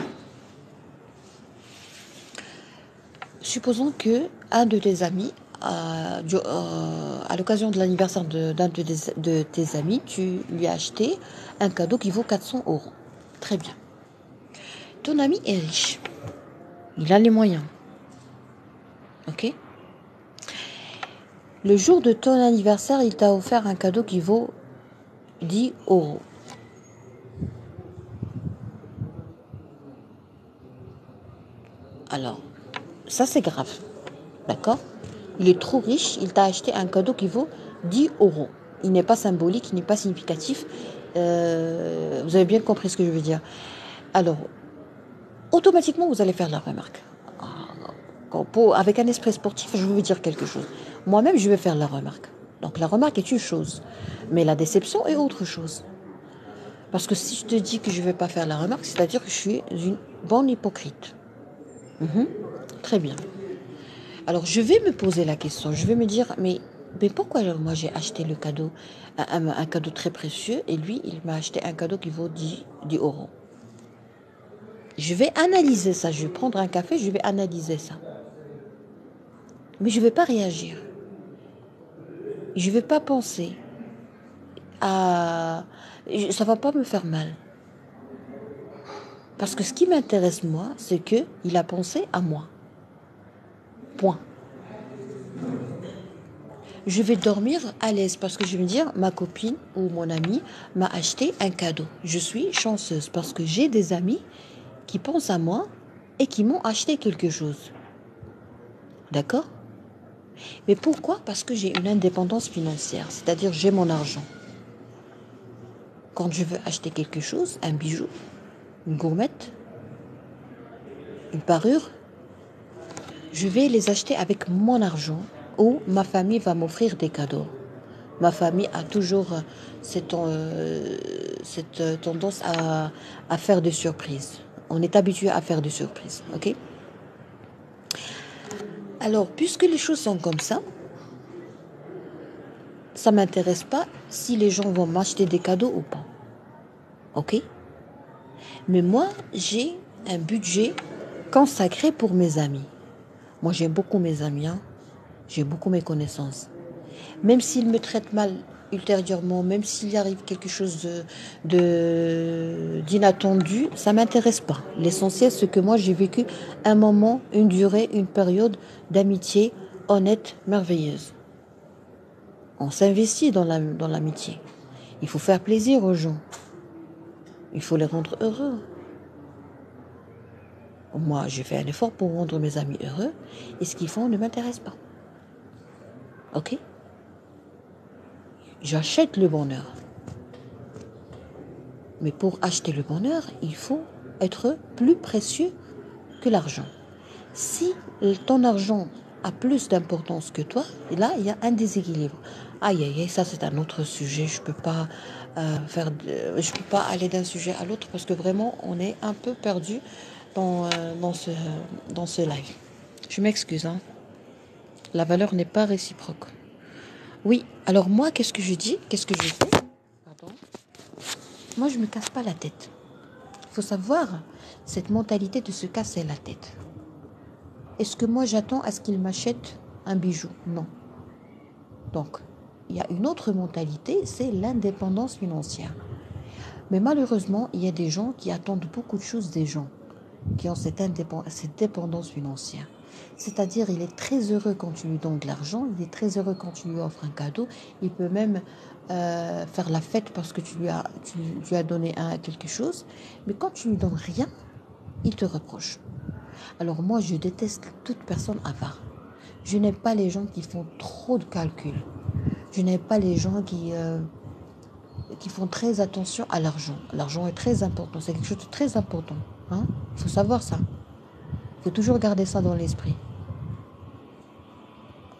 supposons que un de tes amis, à l'occasion de l'anniversaire d'un de tes amis, tu lui as acheté un cadeau qui vaut 400 euros. Très bien. Ton ami est riche. Il a les moyens. Ok? Le jour de ton anniversaire, il t'a offert un cadeau qui vaut 10 euros. Alors, ça c'est grave. D'accord? Il est trop riche, il t'a acheté un cadeau qui vaut 10 euros. Il n'est pas symbolique, il n'est pas significatif. Vous avez bien compris ce que je veux dire. Alors, automatiquement, vous allez faire la remarque. Avec un esprit sportif, je vais vous dire quelque chose. Moi-même, je vais faire la remarque. Donc, la remarque est une chose, mais la déception est autre chose. Parce que si je te dis que je ne vais pas faire la remarque, c'est-à-dire que je suis une bonne hypocrite. Très bien. Alors, je vais me poser la question. Je vais me dire, mais pourquoi moi j'ai acheté le cadeau, un cadeau très précieux, et lui, il m'a acheté un cadeau qui vaut 10 euros. Je vais analyser ça. Je vais prendre un café, je vais analyser ça. Mais je ne vais pas réagir. Je ne vais pas penser à... Ça ne va pas me faire mal. Parce que ce qui m'intéresse, moi, c'est qu'il a pensé à moi. Point. Je vais dormir à l'aise parce que je vais me dire, ma copine ou mon ami m'a acheté un cadeau. Je suis chanceuse parce que j'ai des amis qui pensent à moi et qui m'ont acheté quelque chose. D'accord? Mais pourquoi? Parce que j'ai une indépendance financière, c'est-à-dire j'ai mon argent. Quand je veux acheter quelque chose, un bijou, une gourmette, une parure, je vais les acheter avec mon argent ou ma famille va m'offrir des cadeaux. Ma famille a toujours cette tendance à faire des surprises. On est habitué à faire des surprises, ok? Alors, puisque les choses sont comme ça m'intéresse pas si les gens vont m'acheter des cadeaux ou pas, ok? Mais moi, j'ai un budget consacré pour mes amis. Moi, j'aime beaucoup mes amis, hein? J'ai beaucoup mes connaissances. Même s'ils me traitent mal ultérieurement, même s'il arrive quelque chose d'inattendu, ça m'intéresse pas. L'essentiel, c'est que moi, j'ai vécu un moment, une durée, une période d'amitié honnête, merveilleuse. On s'investit dans l'amitié. Il faut faire plaisir aux gens. Il faut les rendre heureux. Moi, j'ai fait un effort pour rendre mes amis heureux et ce qu'ils font ne m'intéresse pas. Ok? J'achète le bonheur. Mais pour acheter le bonheur, il faut être plus précieux que l'argent. Si ton argent a plus d'importance que toi, là, il y a un déséquilibre. Aïe, aïe, aïe, ça c'est un autre sujet. Je peux pas je peux pas aller d'un sujet à l'autre parce que vraiment, on est un peu perdu dans ce live. Je m'excuse, hein. La valeur n'est pas réciproque. Oui, alors moi, qu'est-ce que je dis? Qu'est-ce que je fais? Pardon. Moi, je me casse pas la tête. Il faut savoir cette mentalité de se casser la tête. Est-ce que moi j'attends à ce qu'il m'achète un bijou? Non. Donc, il y a une autre mentalité, c'est l'indépendance financière. Mais malheureusement, il y a des gens qui attendent beaucoup de choses des gens, qui ont cette dépendance financière. C'est-à-dire, il est très heureux quand tu lui donnes de l'argent, il est très heureux quand tu lui offres un cadeau, il peut même faire la fête parce que tu lui as donné quelque chose, mais quand tu lui donnes rien, il te reproche. Alors moi, je déteste toute personne avare. Je n'aime pas les gens qui font trop de calculs. Je n'aime pas les gens qui font très attention à l'argent. L'argent est très important, c'est quelque chose de très important. Hein? Il faut savoir ça. Il faut toujours garder ça dans l'esprit.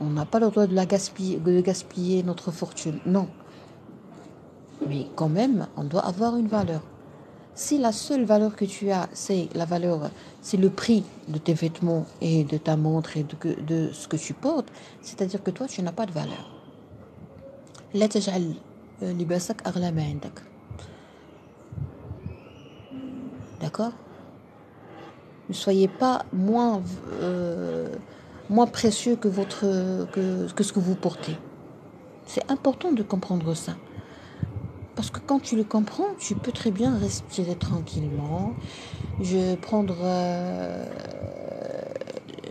On n'a pas le droit de gaspiller notre fortune, non. Mais quand même, on doit avoir une valeur. Si la seule valeur que tu as, c'est le prix de tes vêtements et de ta montre et de ce que tu portes, c'est-à-dire que toi, tu n'as pas de valeur. لا تجعل لباسك أغلى ما عندك. D'accord? Ne soyez pas moins précieux que ce que vous portez. C'est important de comprendre ça. Parce que quand tu le comprends, tu peux très bien respirer tranquillement. Prendre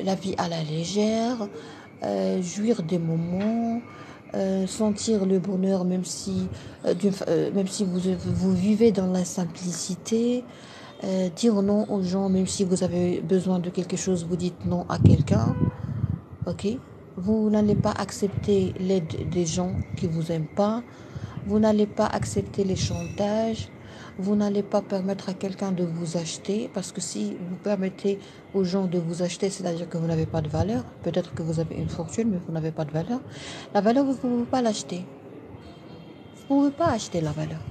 la vie à la légère, jouir des moments, sentir le bonheur même si vous vivez dans la simplicité. Dire non aux gens, même si vous avez besoin de quelque chose, vous dites non à quelqu'un. Ok? Vous n'allez pas accepter l'aide des gens qui vous aiment pas. Vous n'allez pas accepter les chantages. Vous n'allez pas permettre à quelqu'un de vous acheter, parce que si vous permettez aux gens de vous acheter, c'est-à-dire que vous n'avez pas de valeur. Peut-être que vous avez une fortune, mais vous n'avez pas de valeur. La valeur, vous ne pouvez pas l'acheter. Vous ne pouvez pas acheter la valeur.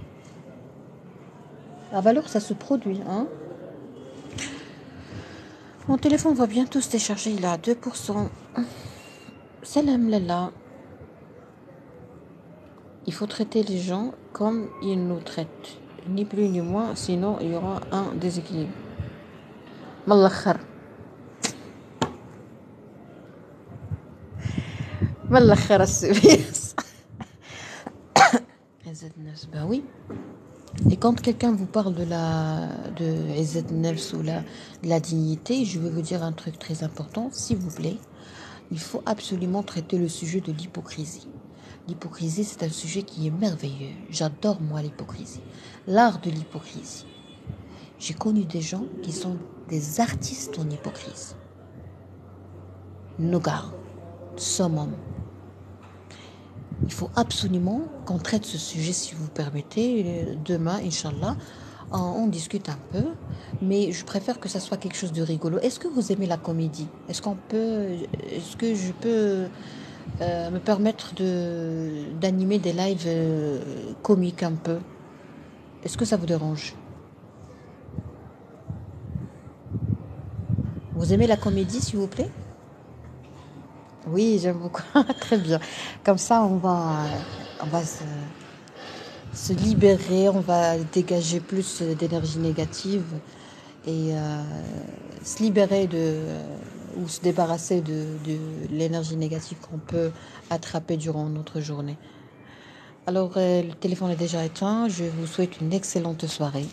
La valeur, ça se produit, hein? Mon téléphone va bientôt se décharger, il est à 2%. Salam Lala. Il faut traiter les gens comme ils nous traitent. Ni plus ni moins, sinon il y aura un déséquilibre. Mallakhar. Mallakhar as-service. Bah oui. Et quand quelqu'un vous parle de Izzat Nafs ou de la dignité, je vais vous dire un truc très important, s'il vous plaît. Il faut absolument traiter le sujet de l'hypocrisie. L'hypocrisie, c'est un sujet qui est merveilleux. J'adore, moi, l'hypocrisie. L'art de l'hypocrisie. J'ai connu des gens qui sont des artistes en hypocrisie. Nogar, summum. Il faut absolument qu'on traite ce sujet, si vous permettez. Demain, Inch'Allah, on discute un peu. Mais je préfère que ça soit quelque chose de rigolo. Est-ce que vous aimez la comédie? Est-ce que je peux me permettre d'animer des lives comiques un peu? Est-ce que ça vous dérange? Vous aimez la comédie, s'il vous plaît? Oui, j'aime beaucoup. Très bien. Comme ça, on va se libérer, on va dégager plus d'énergie négative et se libérer ou se débarrasser de l'énergie négative qu'on peut attraper durant notre journée. Alors, le téléphone est déjà éteint. Je vous souhaite une excellente soirée.